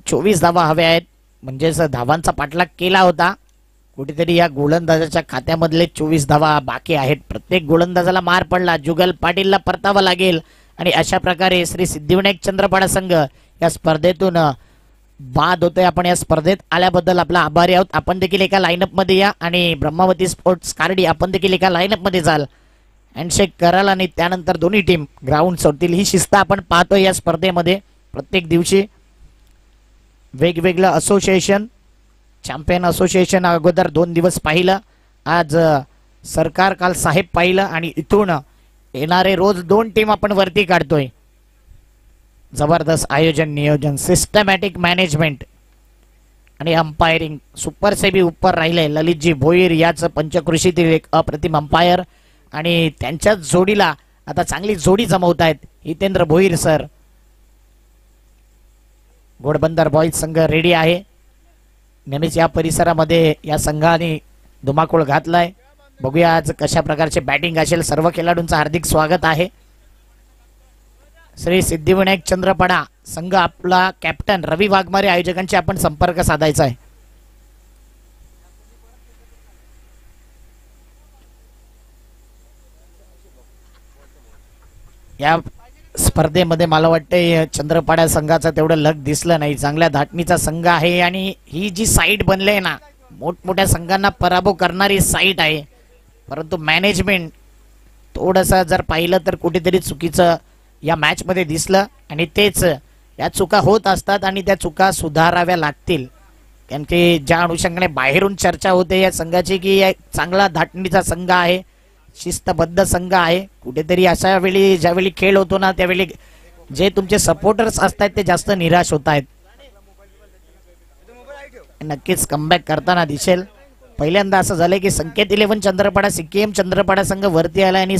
चोवीस धावा हव्या आहेत, म्हणजेच धावांचा पाठलाग केला होता. कुठेतरी या गोलंदाजाच्या खात्यामधले 24 धावा बाकी आहेत. प्रत्येक गोलंदाजाला मार पडला. जुगल पाटीलला परतावा लागेल आणि अशा प्रकारे श्री सिद्धिविनायक चंद्रपाडा संघ या स्पर्धेतून बाद होतोय. आपण या स्पर्धेत आल्याबद्दल आपला आभारी आहोत. आपण देखील एका लाईनअप मध्ये या आणि ब्रह्मावती स्पोर्ट्स कार्डी आपण देखील एका लाईनअप मध्ये जाल, हँडशेक कराल आणि त्यानंतर दोन्ही टीम ग्राउंड सोडतील. ही शिस्त आपण पाहतोय या स्पर्धेमध्ये. प्रत्येक दिवशी वेगवेगळं असोसिएशन, चॅम्पियन असोसिएशन अगोदर 2 दिवस पाहिलं, आज सरकार काल साहेब पाहिलं आणि इथून येणारे रोज 2 टीम आपण वरती काढतोय. जबरदस्त आयोजन, नियोजन, सिस्टमॅटिक मॅनेजमेंट आणि अंपायरिंग. सुपर सेबी उपर राहिले ललितजी भोईर याच पंचकृषीतील एक अप्रतिम अंपायर आणि त्यांच्याच जोडीला आता चांगली जोडी जमवत आहेत हितेंद्र भोईर सर. घोडबंदर बॉईज संघ रेडी आहे. नेहमीच या परिसरामध्ये या संघाने धुमाकूळ घातलाय. बघूया आज कशा प्रकारचे बॅटिंग असेल. सर्व खेळाडूंचं हार्दिक स्वागत आहे. श्री सिद्धिविनायक चंद्रपाडा संघ आपला कॅप्टन रवी वाघमारे आयोजकांशी आपण संपर्क साधायचा आहे. या स्पर्धेमध्ये मला वाटतं चंद्रपाडा संघाचा तेवढं लक दिसलं नाही. चांगल्या धाटणीचा संघ आहे आणि ही जी साईट बनली आहे ना, मोठमोठ्या संघांना पराभव करणारी साईट आहे. परंतु मॅनेजमेंट थोडंसं जर पाहिलं तर कुठेतरी चुकीचं या मॅच मध्ये दिसलं आणि तेच या चुका होत असतात आणि त्या चुका सुधाराव्या लागतील. कारण की ज्या अनुषंगाने बाहेरून चर्चा होते या संघाची की एक चांगला धाटणीचा संघ आहे, शिस्तबद्ध संघ आहे, कुठेतरी अशा वेळी ज्यावेळी खेळ होतो ना त्यावेळी जे तुमचे सपोर्टर्स असतात ते जास्त निराश होत आहेत. नक्कीच कमबॅक करताना दिसेल. पहिल्यांदा असं झालंय की संकेत 11 चंद्रपाडा सिक्कीम चंद्रपाडा संघ वरती आला आणि